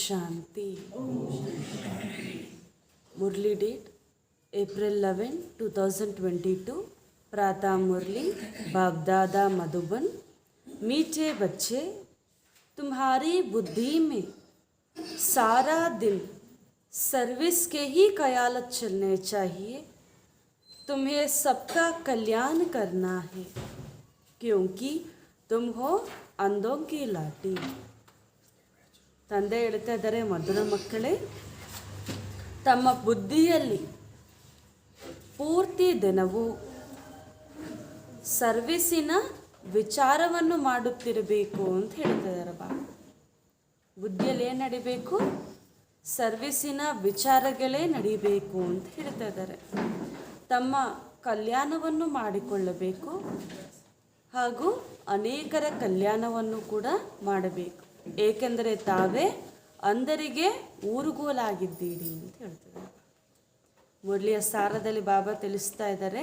शांति। मुरली date April 11, 2022। प्रातः मुरली बागदादा मधुबन। मीठे बच्चे, तुम्हारी बुद्धि में सारा दिन सर्विस के ही ख्याल चलने चाहिए। तुम्हें सबका कल्याण करना है क्योंकि तुम हो अंधों की लाठी। ತಂದೆ ಹೇಳ್ತಾ ಇದ್ದಾರೆ, ಮಧುರ ಮಕ್ಕಳೇ, ತಮ್ಮ ಬುದ್ಧಿಯಲ್ಲಿ ಪೂರ್ತಿ ದಿನವೂ ಸರ್ವಿಸಿನ ವಿಚಾರವನ್ನು ಮಾಡುತ್ತಿರಬೇಕು ಅಂತ ಹೇಳ್ತಾ ಇದ್ದಾರೆ ಬಾಬಾ. ಬುದ್ಧಿಯಲ್ಲಿ ಏನು ನಡಿಬೇಕು? ಸರ್ವಿಸಿನ ವಿಚಾರಗಳೇ ನಡಿಬೇಕು ಅಂತ ಹೇಳ್ತಾ ಇದ್ದಾರೆ. ತಮ್ಮ ಕಲ್ಯಾಣವನ್ನು ಮಾಡಿಕೊಳ್ಳಬೇಕು ಹಾಗೂ ಅನೇಕರ ಕಲ್ಯಾಣವನ್ನು ಕೂಡ ಮಾಡಬೇಕು, ಏಕೆಂದರೆ ತಾವೇ ಅಂಧರಿಗೆ ಊರುಗೋಲಾಗಿದ್ದೀರಿ ಅಂತ ಹೇಳ್ತಾರೆ. ಮುರಳಿಯ ಸಾರದಲ್ಲಿ ಬಾಬಾ ತಿಳಿಸ್ತಾ ಇದ್ದಾರೆ,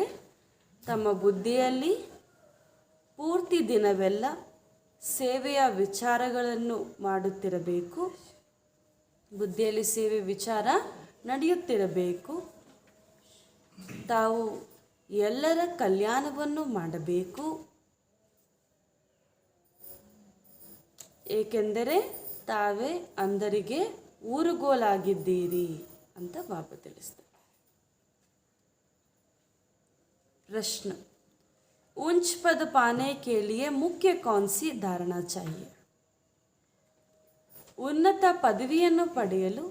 ತಮ್ಮ ಬುದ್ಧಿಯಲ್ಲಿ ಪೂರ್ತಿ ದಿನವೆಲ್ಲ ಸೇವೆಯ ವಿಚಾರಗಳನ್ನು ಮಾಡುತ್ತಿರಬೇಕು. ಬುದ್ಧಿಯಲ್ಲಿ ಸೇವೆ ವಿಚಾರ ನಡೆಯುತ್ತಿರಬೇಕು. ತಾವು ಎಲ್ಲರ ಕಲ್ಯಾಣವನ್ನು ಮಾಡಬೇಕು, ಏಕೆಂದರೆ ತಾವೇ ಅಂಧರಿಗೆ ಊರುಗೋಲಾಗಿದ್ದೀರಿ ಅಂತ ಬಾಬಾ ತಿಳಿಸ್ತಾರೆ. प्रश्न, उच्च पद पाने के लिए मुख्य कौन सी धारणा चाहिए? ಉನ್ನತ ಪದವಿಯನ್ನು ಪಡೆಯಲು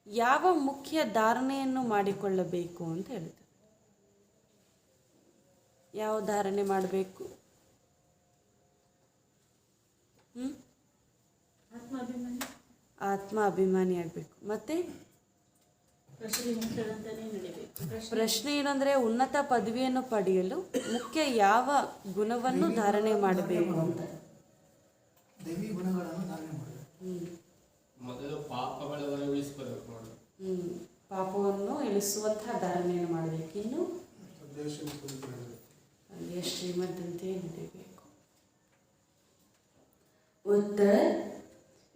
ಯಾವ ಮುಖ್ಯ ಧಾರಣೆಯನ್ನು ಮಾಡಿಕೊಳ್ಳಬೇಕು ಅಂತ ಹೇಳ್ತಾರೆ. ಯಾವ ಧಾರಣೆ ಮಾಡಬೇಕು? ಆತ್ಮ ಅಭಿಮಾನಿ ಆಗಬೇಕು. ಮತ್ತೆ ಪ್ರಶ್ನೆ ಏನಂದರೆ, ಉನ್ನತ ಪದವಿಯನ್ನು ಪಡೆಯಲು ಮುಖ್ಯ ಯಾವ ಗುಣವನ್ನು ಧಾರಣೆ ಮಾಡಬೇಕು ಅಂತ. ಪಾಪವನ್ನು ಇಳಿಸುವಂತಹ ಧಾರಣೆಯನ್ನು ಮಾಡಬೇಕು. ಇನ್ನು ಅಲ್ಲಿಯ ಶ್ರೀಮಂತಂತೆ ನಡೀಬೇಕು. उत्तर,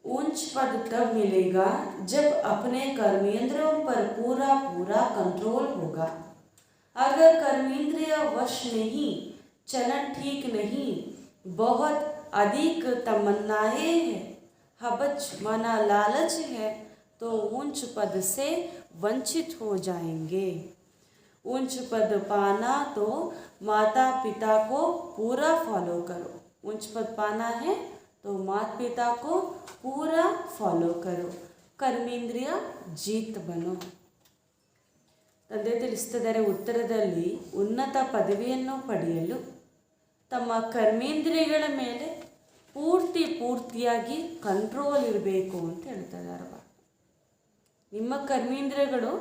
उच्च पद तब मिलेगा जब अपने कर्मेंद्रियों पर पूरा कंट्रोल होगा। अगर कर्मेंद्रिय वश नहीं, चलन ठीक नहीं, बहुत अधिक तमन्नाएं हैं, हबच माना लालच है, तो उच्च पद से वंचित हो जाएंगे। उच्च पद पाना तो माता पिता को पूरा फॉलो करो। उच्च पद पाना है तो माता पिता को पूरा फॉलो करो, कर्मेंद्रिಯ ಜೀತ್ ಬನೋ. ತಂದೆ ತಿಳಿಸ್ತಿದ್ದಾರೆ, ಉತ್ತರದಲ್ಲಿ ಉನ್ನತ ಪದವಿಯನ್ನು ಪಡೆಯಲು ತಮ್ಮ ಕರ್ಮೇಂದ್ರಿಯಗಳ ಮೇಲೆ ಪೂರ್ತಿಯಾಗಿ ಕಂಟ್ರೋಲ್ ಇರಬೇಕು ಅಂತ ಹೇಳ್ತಾ ಇದ್ದಾರೆ. ನಿಮ್ಮ ಕರ್ಮೇಂದ್ರಿಯಗಳು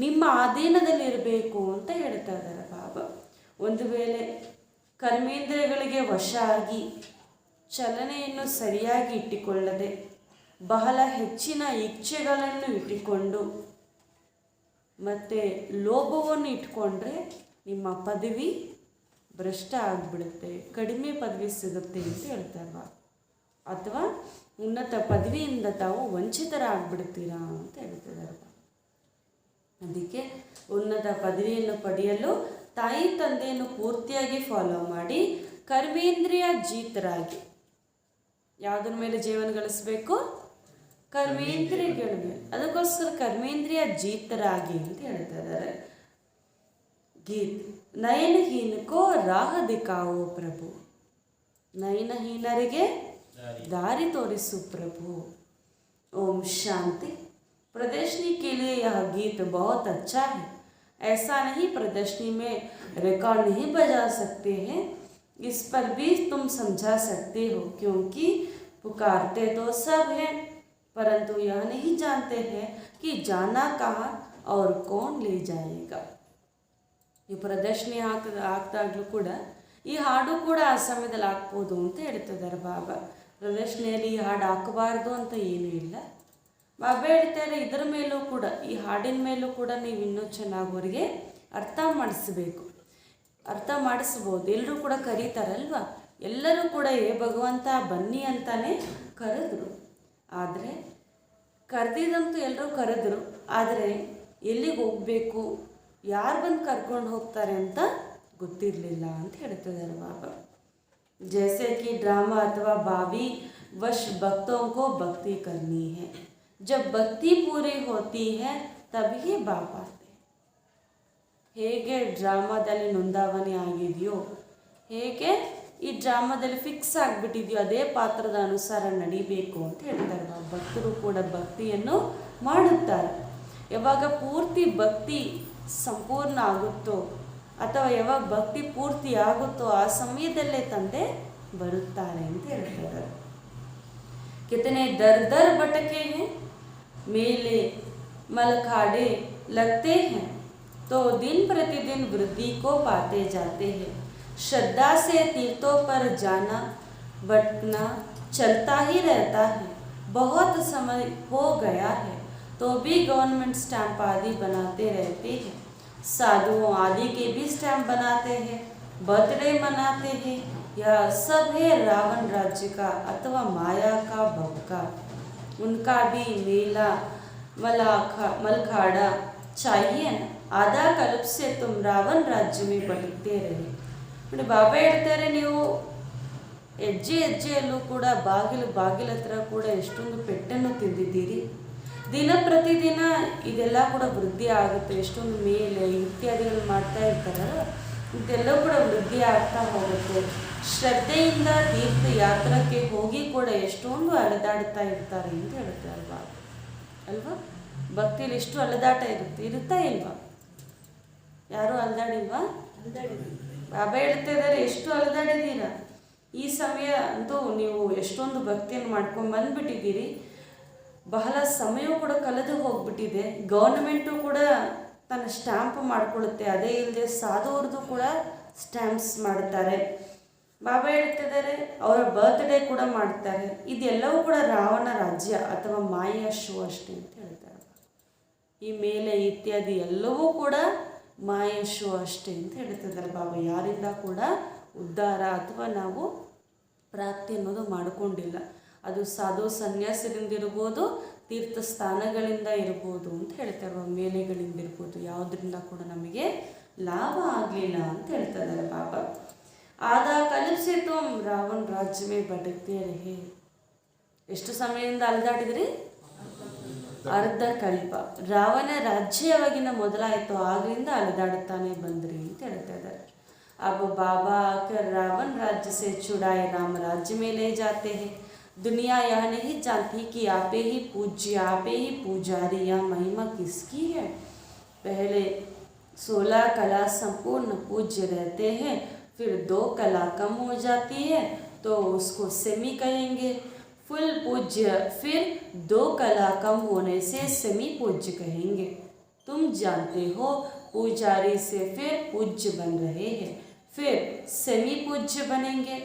ನಿಮ್ಮ ಅಧೀನದಲ್ಲಿ ಇರಬೇಕು ಅಂತ ಹೇಳ್ತಾ ಇದ್ದಾರೆ ಬಾಬಾ. ಒಂದು ವೇಳೆ ಕರ್ಮೇಂದ್ರಿಯಗಳಿಗೆ ವಶ ಆಗಿ ಚಲನೆಯನ್ನು ಸರಿಯಾಗಿ ಇಟ್ಟುಕೊಳ್ಳದೆ ಬಹಳ ಹೆಚ್ಚಿನ ಇಚ್ಛೆಗಳನ್ನು ಇಟ್ಟುಕೊಂಡು ಮತ್ತು ಲೋಭವನ್ನು ಇಟ್ಕೊಂಡ್ರೆ ನಿಮ್ಮ ಪದವಿ ಭ್ರಷ್ಟ ಆಗಿಬಿಡುತ್ತೆ, ಕಡಿಮೆ ಪದವಿ ಸಿಗುತ್ತೆ ಅಂತ ಹೇಳ್ತಾರೆ. ಅಥವಾ ಉನ್ನತ ಪದವಿಯಿಂದ ತಾವು ವಂಚಿತರಾಗ್ಬಿಡ್ತೀರಾ ಅಂತ ಹೇಳ್ತಿದ್ದಾರೆ. ಅದಕ್ಕೆ ಉನ್ನತ ಪದವಿಯನ್ನು ಪಡೆಯಲು ತಾಯಿ ತಂದೆಯನ್ನು ಪೂರ್ತಿಯಾಗಿ ಫಾಲೋ ಮಾಡಿ ಕರ್ಮೇಂದ್ರಿಯ ಜೀತರಾಗಿ ಯಾವುದ್ರ ಮೇಲೆ ಜೀವನ ಗಳಿಸಬೇಕು? ಕರ್ಮೇಂದ್ರಿಯಗಳ ಮೇಲೆ. ಅದಕ್ಕೋಸ್ಕರ ಕರ್ಮೇಂದ್ರಿಯ ಜೀತರಾಗಿ ಅಂತ ಹೇಳ್ತಾ ಇದ್ದಾರೆ. ಗೀತ್, ನಯನಹೀನಕೋ ರಾಹ ದಿಕ್ಕಾವೋ ಪ್ರಭು. ನಯನಹೀನರಿಗೆ ದಾರಿ ತೋರಿಸು ಪ್ರಭು. ओम शांति। प्रदर्शनी के लिए यह गीत बहुत अच्छा है। ऐसा नहीं प्रदर्शनी में रिकॉर्ड नहीं बजा सकते हैं, इस पर भी तुम समझा सकते हो, क्योंकि पुकारते तो सब हैं परंतु यह नहीं जानते हैं कि जाना कहाँ और कौन ले जाएगा. ಈ ಪ್ರದರ್ಶನಿ ಹಾಕಿದಾಗಲೂ ಕೂಡ ಈ ಹಾಡು ಕೂಡ ಆ ಸಮಯದಲ್ಲಿ ಹಾಕ್ಬೋದು ಅಂತ ಹೇಳ್ತಿದ್ದಾರೆ ಬಾಬಾ. ಪ್ರದರ್ಶನಿಯಲ್ಲಿ ಈ ಹಾಡು ಹಾಕಬಾರ್ದು ಅಂತ ಏನೂ ಇಲ್ಲ. ಬಾಬಾ ಹೇಳ್ತಾರೆ, ಇದರ ಮೇಲೂ ಕೂಡ, ಈ ಹಾಡಿನ ಮೇಲೂ ಕೂಡ ನೀವು ಇನ್ನೂ ಚೆನ್ನಾಗಿ ಅವರಿಗೆ ಅರ್ಥ ಮಾಡಿಸ್ಬೇಕು. ಅರ್ಥ ಮಾಡಿಸ್ಬೋದು. ಎಲ್ಲರೂ ಕೂಡ ಕರೀತಾರಲ್ವ, ಎಲ್ಲರೂ ಕೂಡ ಭಗವಂತ ಬನ್ನಿ ಅಂತಾನೆ ಕರೆದ್ರು. ಆದರೆ ಕರೆದಿದ್ದಂತೂ ಎಲ್ಲರೂ ಕರೆದ್ರು, ಆದರೆ ಎಲ್ಲಿಗೆ ಹೋಗಬೇಕು, ಯಾರು ಬಂದು ಕರ್ಕೊಂಡು ಹೋಗ್ತಾರೆ ಅಂತ ಗೊತ್ತಿರಲಿಲ್ಲ ಅಂತ ಹೇಳ್ತಿದ್ದಾರೆ ಬಾಬಾ. जैसे कि ड्रामा अथवा भावी वश भक्तों को भक्ति करनी है, जब भक्ति पूरी होती है तभी बाप आते. ಹೇಗೆ ಡ್ರಾಮಾದಲ್ಲಿ ನೋಂದಾವಣೆ ಆಗಿದೆಯೋ, ಹೇಗೆ ಈ ಡ್ರಾಮಾದಲ್ಲಿ ಫಿಕ್ಸ್ ಆಗಿಬಿಟ್ಟಿದೆಯೋ ಅದೇ ಪಾತ್ರದ ಅನುಸಾರ ನಡಿಬೇಕು ಅಂತ ಹೇಳ್ತಾರೆ. ಭಕ್ತರು ಕೂಡ ಭಕ್ತಿಯನ್ನು ಮಾಡುತ್ತಾರೆ. ಯಾವಾಗ ಪೂರ್ತಿ ಭಕ್ತಿ ಸಂಪೂರ್ಣ ಆಗುತ್ತೋ ಅಥವಾ ಯಾವಾಗ ಭಕ್ತಿ ಪೂರ್ತಿ ಆಗುತ್ತೋ ಆ ಸಮಯದಲ್ಲೇ ತಂದೆ ಬರುತ್ತಾರೆ ಅಂತ ಹೇಳ್ತಾರೆ. कितने दर दर भटके हैं, मेले मलखाड़े लगते हैं, तो दिन प्रतिदिन वृद्धि को पाते जाते हैं. श्रद्धा से तीर्थों पर जाना भटकना चलता ही रहता है. बहुत समय हो गया है तो भी गवर्नमेंट स्टैंप आदि बनाते रहते हैं. साधुओं आदि के भी स्टैंप बनाते हैं, बर्थडे मनाते हैं. यह सब है रावण राज्य का अथवा माया का भवका. उनका भी मेला मलखाड़ा चाहिए न. आधा कल्प से तुम रावण राज्य में भटकते रहे. ನೋಡಿ ಬಾಬಾ ಹೇಳ್ತಾರೆ, ನೀವು ಹೆಜ್ಜೆ ಹೆಜ್ಜೆಯಲ್ಲೂ ಕೂಡ ಬಾಗಿಲ ಹತ್ರ ಕೂಡ ಎಷ್ಟೊಂದು ಪೆಟ್ಟನ್ನು ತಿಂದಿದ್ದೀರಿ. ದಿನ ಪ್ರತಿದಿನ ಇದೆಲ್ಲ ಕೂಡ ವೃದ್ಧಿ ಆಗುತ್ತೆ. ಎಷ್ಟೊಂದು ಮೇಲೆ ಇತ್ಯಾದಿಗಳು ಮಾಡ್ತಾ ಇರ್ತಾರಲ್ಲ, ಇದೆಲ್ಲವೂ ಕೂಡ ವೃದ್ಧಿ ಆಗ್ತಾ ಹೋಗುತ್ತೆ. ಶ್ರದ್ಧೆಯಿಂದ ತೀರ್ಥ ಯಾತ್ರಕ್ಕೆ ಹೋಗಿ ಕೂಡ ಎಷ್ಟೊಂದು ಅಲೆದಾಡ್ತಾ ಇರ್ತಾರೆ ಅಂತ ಹೇಳ್ತಾರೆ ಬಾಬಾ ಅಲ್ವಾ. ಭಕ್ತಿಲಿ ಎಷ್ಟು ಅಲೆದಾಟ ಇರುತ್ತಾ ಇಲ್ವಾ? ಯಾರು ಅಲೆದಾಡಿಲ್ವಾ? ಬಾಬಾ ಹೇಳ್ತಾ ಇದ್ದಾರೆ, ಎಷ್ಟು ಅಲೆದಾಡಿದ್ದೀರಾ. ಈ ಸಮಯ ಅಂತೂ ನೀವು ಎಷ್ಟೊಂದು ಭಕ್ತಿಯನ್ನು ಮಾಡ್ಕೊಂಡು ಬಂದುಬಿಟ್ಟಿದ್ದೀರಿ. ಬಹಳ ಸಮಯ ಕೂಡ ಕಳೆದು ಹೋಗ್ಬಿಟ್ಟಿದೆ. ಗೌರ್ಮೆಂಟು ಕೂಡ ತನ್ನ ಸ್ಟ್ಯಾಂಪ್ ಮಾಡಿಕೊಳ್ಳುತ್ತೆ. ಅದೇ ಇಲ್ಲದೆ ಸಾಧುವ್ರದ್ದು ಕೂಡ ಸ್ಟ್ಯಾಂಪ್ಸ್ ಮಾಡ್ತಾರೆ. ಬಾಬಾ ಹೇಳ್ತಿದ್ದಾರೆ, ಅವರ ಬರ್ತ್ಡೇ ಕೂಡ ಮಾಡ್ತಾರೆ. ಇದೆಲ್ಲವೂ ಕೂಡ ರಾವಣ ರಾಜ್ಯ ಅಥವಾ ಮಾಯಾ ಶೋ ಅಷ್ಟೇ ಅಂತ ಹೇಳ್ತಾರೆ. ಈ ಮೇಲೆ ಇತ್ಯಾದಿ ಎಲ್ಲವೂ ಕೂಡ ಮಾಯಾ ಶೋ ಅಷ್ಟೇ ಅಂತ ಹೇಳ್ತಿದ್ದಾರೆ ಬಾಬಾ. ಯಾರಿಂದ ಕೂಡ ಉದ್ಧಾರ ಅಥವಾ ನಾವು ಪ್ರಾಪ್ತಿ ಅನ್ನೋದು ಮಾಡಿಕೊಂಡಿಲ್ಲ. ಅದು ಸಾಧು ಸನ್ಯಾಸರಿಂದ ಇರ್ಬೋದು, ತೀರ್ಥ ಸ್ಥಾನಗಳಿಂದ ಇರ್ಬೋದು ಅಂತ ಹೇಳ್ತಾರೆ. ಮೇಲೆಗಳಿಂದ ಇರ್ಬೋದು, ಯಾವುದರಿಂದ ಕೂಡ ನಮಗೆ ಲಾಭ ಆಗಲಿಲ್ಲ ಅಂತ ಹೇಳ್ತಿದ್ದಾರೆ ಬಾಬಾ. ಆದಾ ಕಲ್ಪಸೆ ತುಮ್ ರಾವಣ ರಾಜ್ಯ ಮೇ ಭಟಕತೆ ರಹೆ. ಎಷ್ಟು ಸಮಯದಿಂದ ಅಲೆದಾಡಿದ್ರಿ? ಅರ್ಧ ಕಲ್ಪ. ರಾವಣ ರಾಜ್ಯ ಯಾವಾಗಿನ ಮೊದಲಾಯಿತು ಆಗಲಿಂದ ಅಲೆದಾಡುತ್ತಾನೆ ಬಂದ್ರಿ ಅಂತ ಹೇಳ್ತಾ ಇದ್ದಾರೆ. अब बाबा आकर रावण राज्य से छुड़ाए राम राज्य में ले जाते हैं. दुनिया यह नहीं जानती कि आपे ही पूज्य, आपे ही पुजारी, या महिमा किसकी है. पहले 16 कला संपूर्ण पूज्य रहते हैं, फिर 2 कला कम हो जाती है तो उसको सेमी कहेंगे. फुल पूज्य फिर 2 कला कम होने से सेमी पूज्य कहेंगे. तुम जानते हो पुजारी से फिर पूज्य बन रहे हैं, फिर सेमी पूज्य बनेंगे.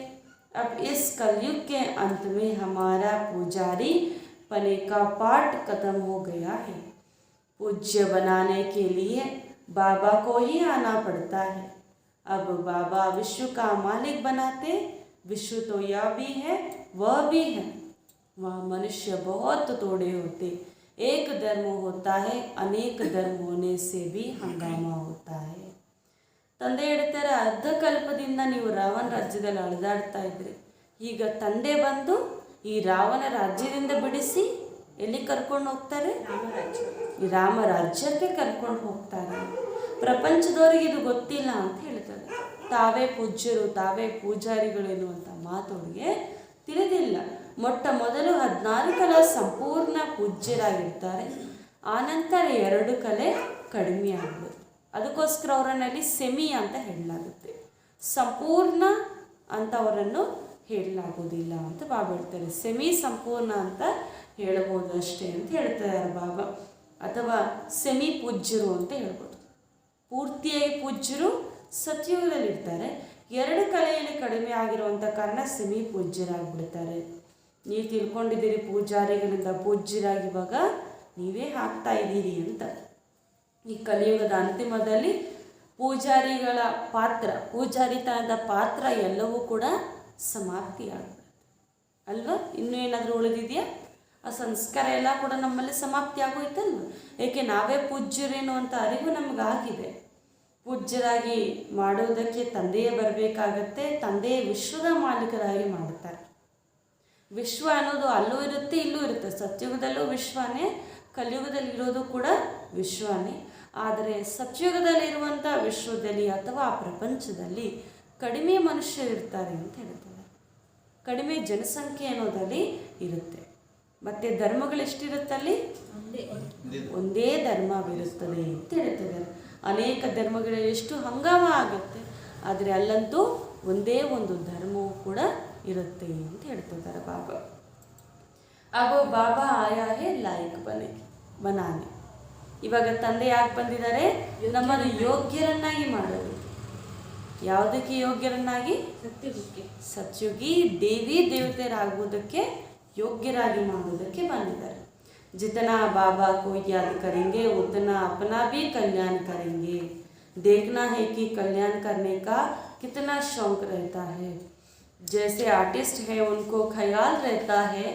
अब इस कलयुग के अंत में हमारा पुजारी पने का पाठ खत्म हो गया है. पूज्य बनाने के लिए बाबा को ही आना पड़ता है. अब बाबा विश्व का मालिक बनाते. विश्व तो यह भी है वह भी है. वह मनुष्य बहुत थोड़े होते. एक धर्म होता है, अनेक धर्म होने से भी हंगामा होता है. ತಂದೆ ಹೇಳ್ತಾರೆ, ಅರ್ಧ ಕಲ್ಪದಿಂದ ನೀವು ರಾವಣ ರಾಜ್ಯದಲ್ಲಿ ಅಲೆದಾಡ್ತಾ ಇದ್ರಿ. ಈಗ ತಂದೆ ಬಂದು ಈ ರಾವಣ ರಾಜ್ಯದಿಂದ ಬಿಡಿಸಿ ಎಲ್ಲಿ ಕರ್ಕೊಂಡು ಹೋಗ್ತಾರೆ? ಈ ರಾಮ ರಾಜ್ಯಕ್ಕೆ ಕರ್ಕೊಂಡು ಹೋಗ್ತಾರೆ. ಪ್ರಪಂಚದವರಿಗೆ ಇದು ಗೊತ್ತಿಲ್ಲ ಅಂತ ಹೇಳ್ತಾರೆ. ತಾವೇ ಪೂಜ್ಯರು, ತಾವೇ ಪೂಜಾರಿಗಳು ಎನ್ನುವಂಥ ಮಾತು ಅವರಿಗೆ ತಿಳಿದಿಲ್ಲ. ಮೊಟ್ಟ ಮೊದಲು 16 ಕಲಾ ಸಂಪೂರ್ಣ ಪೂಜ್ಯರಾಗಿರ್ತಾರೆ. ಆನಂತರ 2 ಕಲೆ ಕಡಿಮೆ ಆಗ್ಬೋದು. ಅದಕ್ಕೋಸ್ಕರ ಅವರನ್ನಲ್ಲಿ ಸೆಮಿ ಅಂತ ಹೇಳಲಾಗುತ್ತೆ. ಸಂಪೂರ್ಣ ಅಂತ ಅವರನ್ನು ಹೇಳಲಾಗೋದಿಲ್ಲ ಅಂತ ಬಾಬಾ ಹೇಳ್ತಾರೆ. ಸೆಮಿ ಸಂಪೂರ್ಣ ಅಂತ ಹೇಳ್ಬೋದು ಅಷ್ಟೇ ಅಂತ ಹೇಳ್ತಾರೆ ಬಾಬಾ. ಅಥವಾ ಸೆಮಿ ಪೂಜ್ಯರು ಅಂತ ಹೇಳ್ಬೋದು. ಪೂರ್ತಿಯಾಗಿ ಪೂಜ್ಯರು ಸತ್ಯುಗದಲ್ಲಿರ್ತಾರೆ. 2 ಕಲೆಯಲ್ಲಿ ಕಡಿಮೆ ಆಗಿರುವಂಥ ಕಾರಣ ಸೆಮಿ ಪೂಜ್ಯರಾಗಿಬಿಡ್ತಾರೆ. ನೀವು ತಿಳ್ಕೊಂಡಿದ್ದೀರಿ ಪೂಜಾರಿಗಳಿಂದ ಪೂಜ್ಯರಾಗಿ ಇವಾಗ ನೀವೇ ಆಗ್ತಾ ಇದ್ದೀರಿ ಅಂತ. ಈ ಕಲಿಯುಗದ ಅಂತಿಮದಲ್ಲಿ ಪೂಜಾರಿಗಳ ಪಾತ್ರ, ಪೂಜಾರಿತನದ ಪಾತ್ರ ಎಲ್ಲವೂ ಕೂಡ ಸಮಾಪ್ತಿಯಾಗುತ್ತೆ ಅಲ್ವಾ? ಇನ್ನೂ ಏನಾದರೂ ಉಳಿದಿದೆಯಾ? ಆ ಸಂಸ್ಕಾರ ಎಲ್ಲ ಕೂಡ ನಮ್ಮಲ್ಲಿ ಸಮಾಪ್ತಿ ಆಗೋಯ್ತಲ್ವ. ಏಕೆ ನಾವೇ ಪೂಜ್ಯರೇನು ಅಂತ ಅರಿವು ನಮಗಾಗಿದೆ. ಪೂಜ್ಯರಾಗಿ ಮಾಡುವುದಕ್ಕೆ ತಂದೆಯೇ ಬರಬೇಕಾಗತ್ತೆ. ತಂದೆಯೇ ವಿಶ್ವದ ಮಾಲೀಕರಾಗಿ ಮಾಡುತ್ತಾರೆ. ವಿಶ್ವ ಅನ್ನೋದು ಅಲ್ಲೂ ಇರುತ್ತೆ, ಇಲ್ಲೂ ಇರುತ್ತೆ. ಸತ್ಯುಗದಲ್ಲೂ ವಿಶ್ವನೇ, ಕಲಿಯುಗದಲ್ಲಿರೋದು ಕೂಡ ವಿಶ್ವನೇ. ಆದರೆ ಸತ್ಯುಗದಲ್ಲಿರುವಂಥ ವಿಶ್ವದಲ್ಲಿ ಅಥವಾ ಆ ಪ್ರಪಂಚದಲ್ಲಿ ಕಡಿಮೆ ಮನುಷ್ಯರು ಇರ್ತಾರೆ ಅಂತ ಹೇಳ್ತಾರೆ. ಕಡಿಮೆ ಜನಸಂಖ್ಯೆ ಅನ್ನೋದಲ್ಲಿ ಇರುತ್ತೆ. ಮತ್ತು ಧರ್ಮಗಳೆಷ್ಟಿರುತ್ತಲ್ಲಿ? ಒಂದೇ ಧರ್ಮವಿರುತ್ತದೆ ಅಂತ ಹೇಳ್ತಿದ್ದಾರೆ. ಅನೇಕ ಧರ್ಮಗಳಲ್ಲಿ ಎಷ್ಟು ಹಂಗಾಮ ಆಗುತ್ತೆ, ಆದರೆ ಅಲ್ಲಂತೂ ಒಂದೇ ಒಂದು ಧರ್ಮವೂ ಕೂಡ ಇರುತ್ತೆ ಅಂತ ಹೇಳ್ತಿದ್ದಾರೆ ಬಾಬಾ. ಆಗೋ ಬಾಬಾ ಆಯಾ ಹೇ ಲಾಯಕ್ ಬನಾನೆ. ಇವಾಗ ತಂದೆ ಯಾಕೆ ಬಂದಿದ್ದಾರೆ? ನಮ್ಮನ್ನು ಯೋಗ್ಯರನ್ನಾಗಿ ಮಾಡೋದು. ಯಾವುದಕ್ಕೆ ಯೋಗ್ಯರನ್ನಾಗಿ? ಸತ್ಯುಗಿ ದೇವಿ ದೇವತೆಯರಾಗುವುದಕ್ಕೆ ಯೋಗ್ಯರಾಗಿ ಮಾಡುವುದಕ್ಕೆ ಬಂದಿದ್ದಾರೆ. जितना बाबा को याद करेंगे उतना अपना भी कल्याण करेंगे. देखना है कि कल्याण करने का कितना शौक रहता है. जैसे आर्टिस्ट है उनको ख्याल रहता है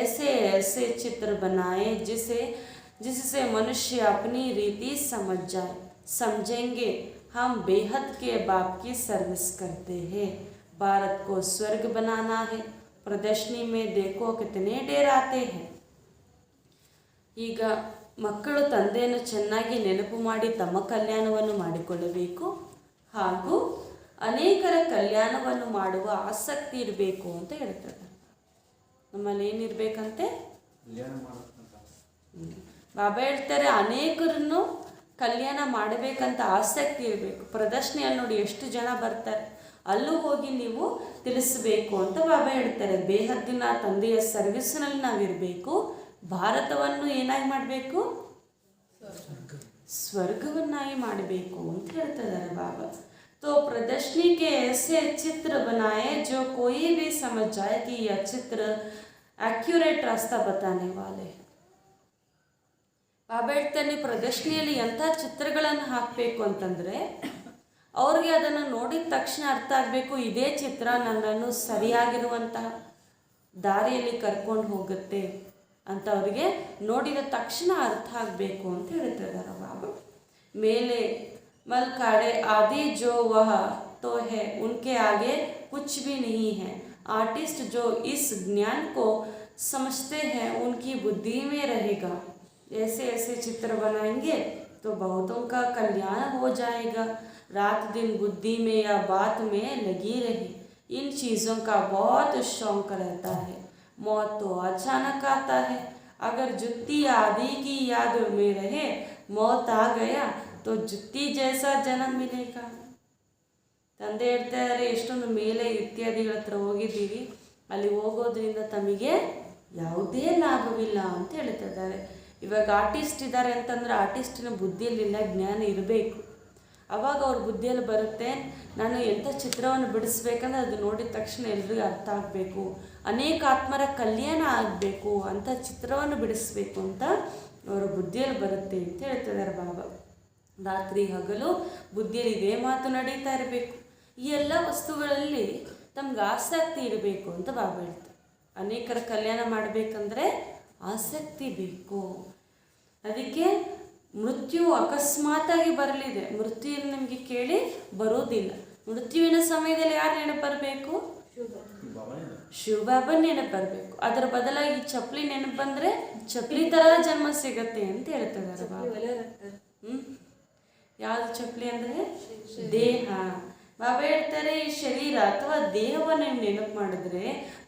ऐसे ऐसे चित्र बनाए जिससे मनुष्य अपनी रीति समझ जाए. समझेंगे हम बेहद के बाप की सर्विस करते हैं. भारत को स्वर्ग बनाना है. प्रदर्शनी में देखो कितने डेर आते हैं. ಈಗ ಮಕ್ಕಳು ತಂದೆಯನ್ನು ಚೆನ್ನಾಗಿ ನೆನಪು ಮಾಡಿ ತಮ್ಮ ಕಲ್ಯಾಣವನ್ನು ಮಾಡಿಕೊಳ್ಳಬೇಕು ಹಾಗೂ ಅನೇಕರ ಕಲ್ಯಾಣವನ್ನು ಮಾಡುವ ಆಸಕ್ತಿ ಇರಬೇಕು ಅಂತ ಹೇಳ್ತಾರೆ. ನಮ್ಮಲ್ಲಿ ಏನಿರಬೇಕಂತೆ? ಬಾಬಾ ಹೇಳ್ತಾರೆ ಅನೇಕರನ್ನು ಕಲ್ಯಾಣ ಮಾಡಬೇಕಂತ ಆಸಕ್ತಿ ಇರಬೇಕು. ಪ್ರದರ್ಶನೆಯಲ್ಲಿ ನೋಡಿ ಎಷ್ಟು ಜನ ಬರ್ತಾರೆ, ಅಲ್ಲೂ ಹೋಗಿ ನೀವು ತಿಳಿಸಬೇಕು ಅಂತ ಬಾಬಾ ಹೇಳ್ತಾರೆ. ಬೇಹದ್ದಿನ ತಂದೆಯ ಸರ್ವಿಸ್ನಲ್ಲಿ ನಾವಿರಬೇಕು. ಭಾರತವನ್ನು ಏನಾಗಿ ಮಾಡಬೇಕು? ಸ್ವರ್ಗವನ್ನಾಗಿ ಮಾಡಬೇಕು ಅಂತ ಹೇಳ್ತಿದ್ದಾರೆ ಬಾಬಾ. तो प्रदर्शनी के ऐसे चित्र बनाए जो कोई भी समझ जाए कि यह चित्र एक्यूरेट रास्ता बताने वाले हैं. ಬಾಬಾ ಹೇಳ್ತಾನೆ ಪ್ರದರ್ಶನಿಯಲ್ಲಿ ಎಂಥ ಚಿತ್ರಗಳನ್ನು ಹಾಕಬೇಕು ಅಂತಂದರೆ ಅವ್ರಿಗೆ ಅದನ್ನು ನೋಡಿದ ತಕ್ಷಣ ಅರ್ಥ ಆಗಬೇಕು, ಇದೇ ಚಿತ್ರ ನನ್ನನ್ನು ಸರಿಯಾಗಿರುವಂತಹ ದಾರಿಯಲ್ಲಿ ಕರ್ಕೊಂಡು ಹೋಗುತ್ತೆ ಅಂತ ಅವರಿಗೆ ನೋಡಿದ ತಕ್ಷಣ ಅರ್ಥ ಆಗಬೇಕು ಅಂತ ಹೇಳ್ತಿದ್ದಾರೆ ಬಾಬಾ. ಮೇಲೆ मलकाड़े आदि जो वह तो है उनके आगे कुछ भी नहीं है. आर्टिस्ट जो इस ज्ञान को समझते हैं उनकी बुद्धि में रहेगा. ऐसे ऐसे चित्र बनाएंगे तो बहुतों का कल्याण हो जाएगा. रात दिन बुद्धि में या बात में लगी रही. इन चीज़ों का बहुत शौक रहता है. मौत तो अचानक आता है. अगर जुत्ती आदि की याद में रहे मौत आ गया तो ಜುತ್ತಿ ಜೈಸಾ ಜನ ಮಿಲೇಗ. ತಂದೆ ಹೇಳ್ತಾರೆ ಎಷ್ಟೊಂದು ಮೇಲೆ ಇತ್ಯಾದಿಗಳ ಹತ್ರ ಹೋಗಿದ್ದೀವಿ, ಅಲ್ಲಿ ಹೋಗೋದ್ರಿಂದ ತಮಗೆ ಯಾವುದೇ ಲಾಭವಿಲ್ಲ ಅಂತ ಹೇಳ್ತಿದ್ದಾರೆ. ಇವಾಗ ಆರ್ಟಿಸ್ಟ್ ಇದ್ದಾರೆ ಅಂತಂದರೆ ಆರ್ಟಿಸ್ಟಿನ ಬುದ್ಧಿಯಲ್ಲಿಲ್ಲ, ಜ್ಞಾನ ಇರಬೇಕು. ಆವಾಗ ಅವ್ರ ಬುದ್ಧಿಯಲ್ಲಿ ಬರುತ್ತೆ, ನಾನು ಎಂಥ ಚಿತ್ರವನ್ನು ಬಿಡಿಸ್ಬೇಕಂದ್ರೆ ಅದು ನೋಡಿದ ತಕ್ಷಣ ಎಲ್ರಿಗೂ ಅರ್ಥ ಆಗಬೇಕು, ಅನೇಕ ಆತ್ಮರ ಕಲ್ಯಾಣ ಆಗಬೇಕು ಅಂತ ಚಿತ್ರವನ್ನು ಬಿಡಿಸ್ಬೇಕು ಅಂತ ಅವರ ಬುದ್ಧಿಯಲ್ಲಿ ಬರುತ್ತೆ ಅಂತ ಹೇಳ್ತಿದ್ದಾರೆ ಬಾಬಾ. ರಾತ್ರಿ ಹಗಲು ಬುದ್ಧಿಯಲ್ಲಿ ಇದೇ ಮಾತು ನಡೀತಾ ಇರಬೇಕು. ಈ ಎಲ್ಲ ವಸ್ತುಗಳಲ್ಲಿ ತಮ್ಗೆ ಆಸಕ್ತಿ ಇರಬೇಕು ಅಂತ ಬಾಬಾ ಹೇಳ್ತಾರೆ. ಅನೇಕರ ಕಲ್ಯಾಣ ಮಾಡಬೇಕಂದ್ರೆ ಆಸಕ್ತಿ ಬೇಕು. ಅದಕ್ಕೆ ಮೃತ್ಯು ಅಕಸ್ಮಾತಾಗಿ ಬರಲಿದೆ. ಮೃತ್ಯು ನಿಮಗೆ ಕೇಳಿ ಬರೋದಿಲ್ಲ. ಮೃತ್ಯುವಿನ ಸಮಯದಲ್ಲಿ ಯಾರು ನೆನಪು ಬರಬೇಕು? ಶಿವಬಾಬಾ ನೆನಪು ಬರಬೇಕು. ಅದರ ಬದಲಾಗಿ ಚಪ್ಪಲಿ ನೆನಪು ಬಂದರೆ ಚಪ್ಪಲಿ ಥರ ಜನ್ಮ ಸಿಗತ್ತೆ ಅಂತ ಹೇಳ್ತಿದ್ದಾರೆ ಬಾಬಾ. ಯಾವುದು ಚಪ್ಪಲಿ ಅಂದರೆ? ದೇಹ. ಬಾಬಾ ಹೇಳ್ತಾರೆ ಈ ಶರೀರ ಅಥವಾ ದೇಹವನ್ನು ನೀವು ನೆನಪು ಮಾಡಿದ್ರೆ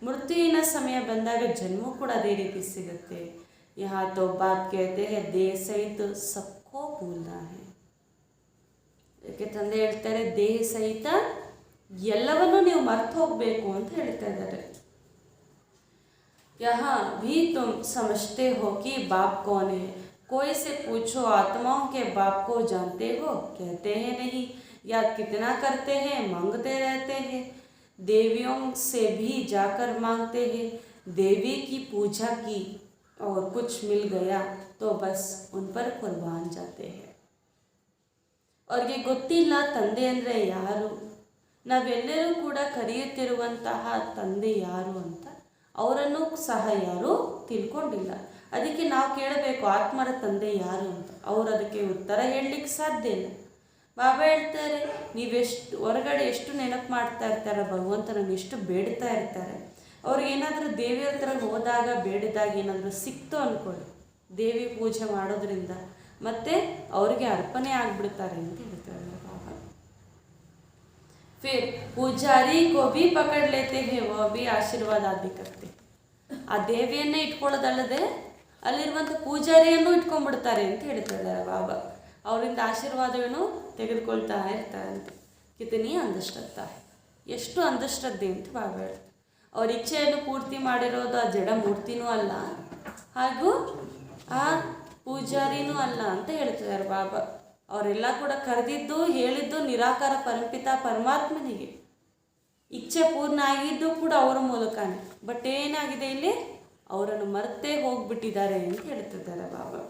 ಮೃತ್ಯುವಿನ ಸಮಯ ಬಂದಾಗ ಜನ್ಮ ಕೂಡ ಅದೇ ರೀತಿ ಸಿಗುತ್ತೆ. यहाँ तो बाप कहते हैं देह सहित सबको भूलना है. ಯಾಕೆ ತಂದೆ ಹೇಳ್ತಾರೆ ದೇಹ ಸಹಿತ ಎಲ್ಲವನ್ನೂ ನೀವು ಮರ್ತು ಹೋಗಬೇಕು ಅಂತ ಹೇಳ್ತಾ ಇದ್ದಾರೆ. यहाँ भी तुम समझते हो कि बाप कौन है. कोई से पूछो आत्माओं के बाप को जानते हो? कहते हैं नहीं. याद कितना करते हैं, मांगते रहते हैं. देवियों से भी जाकर मांगते हैं. देवी की पूजा की और कुछ मिल गया तो बस उन पर कुर्बान जाते हैं. ಅವ್ರಿಗೆ ಗೊತ್ತಿಲ್ಲ ತಂದೆ ಅಂದರೆ ಯಾರು, ನಾವೆಲ್ಲರೂ ಕೂಡ ಕರೆಯುತ್ತಿರುವಂತಹ ತಂದೆ ಯಾರು ಅಂತ ಅವರನ್ನು ಸಹ ಯಾರೂ ತಿಳ್ಕೊಂಡಿಲ್ಲ. ಅದಕ್ಕೆ ನಾವು ಕೇಳಬೇಕು ಆತ್ಮರ ತಂದೆ ಯಾರು ಅಂತ. ಅವರು ಅದಕ್ಕೆ ಉತ್ತರ ಹೇಳಲಿಕ್ಕೆ ಸಾಧ್ಯ ಇಲ್ಲ. ಬಾಬಾ ಹೇಳ್ತಾರೆ, ನೀವೆಷ್ಟು ಹೊರಗಡೆ ಎಷ್ಟು ನೆನಪು ಮಾಡ್ತಾ ಇರ್ತಾರೆ ಭಗವಂತನನ್ನು, ಎಷ್ಟು ಬೇಡ್ತಾ ಇರ್ತಾರೆ. ಅವ್ರಿಗೇನಾದರೂ ದೇವಿಯ ಹತ್ರ ಹೋದಾಗ ಬೇಡಿದಾಗ ಏನಾದರೂ ಸಿಕ್ತು ಅಂದ್ಕೊಳ್ಳಿ, ದೇವಿ ಪೂಜೆ ಮಾಡೋದ್ರಿಂದ ಮತ್ತು ಅವ್ರಿಗೆ ಅರ್ಪಣೆ ಆಗಿಬಿಡ್ತಾರೆ ಅಂತ ಹೇಳ್ತಾರೆ ಬಾಬಾ. ಫಿರ್ ಪೂಜಾರಿ ಕೋ ಭಿ ಪಕಡ್ ಲೇತೆ ಹೇ, ವೋ ಭಿ ಆಶೀರ್ವಾದ ಆದಿ ಕರ್ತೆ. ಆ ದೇವಿಯನ್ನೇ ಇಟ್ಕೊಳ್ಳೋದಲ್ಲದೆ ಅಲ್ಲಿರುವಂಥ ಪೂಜಾರಿಯನ್ನು ಇಟ್ಕೊಂಡ್ಬಿಡ್ತಾರೆ ಅಂತ ಹೇಳ್ತಿದ್ದಾರೆ ಬಾಬಾ. ಅವರಿಂದ ಆಶೀರ್ವಾದವನ್ನು ತೆಗೆದುಕೊಳ್ತಾ ಇರ್ತಾರಂತೆ. ಕಿತನಿ ಅಂಧಶ್ರದ್ಧಾ, ಎಷ್ಟು ಅಂಧಶ್ರದ್ಧೆ ಅಂತ ಬಾಬಾ ಹೇಳ್ತಾರೆ. ಅವ್ರ ಇಚ್ಛೆಯನ್ನು ಪೂರ್ತಿ ಮಾಡಿರೋದು ಆ ಜಡ ಮೂರ್ತಿನೂ ಅಲ್ಲ, ಹಾಗೂ ಆ ಪೂಜಾರಿನೂ ಅಲ್ಲ ಅಂತ ಹೇಳ್ತಿದ್ದಾರೆ ಬಾಬಾ. ಅವರೆಲ್ಲ ಕೂಡ ಕರೆದಿದ್ದು ಹೇಳಿದ್ದು ನಿರಾಕಾರ ಪರಂಪಿತ ಪರಮಾತ್ಮನಿಗೆ. ಇಚ್ಛೆ ಪೂರ್ಣ ಆಗಿದ್ದು ಕೂಡ ಅವರ ಮೂಲಕನೇ. ಬಟ್ ಏನಾಗಿದೆ ಇಲ್ಲಿ, ಅವರನ್ನು ಮರೆತೇ ಹೋಗ್ಬಿಟ್ಟಿದ್ದಾರೆ ಅಂತ ಹೇಳ್ತಿದ್ದಾರೆ ಬಾಬಾ.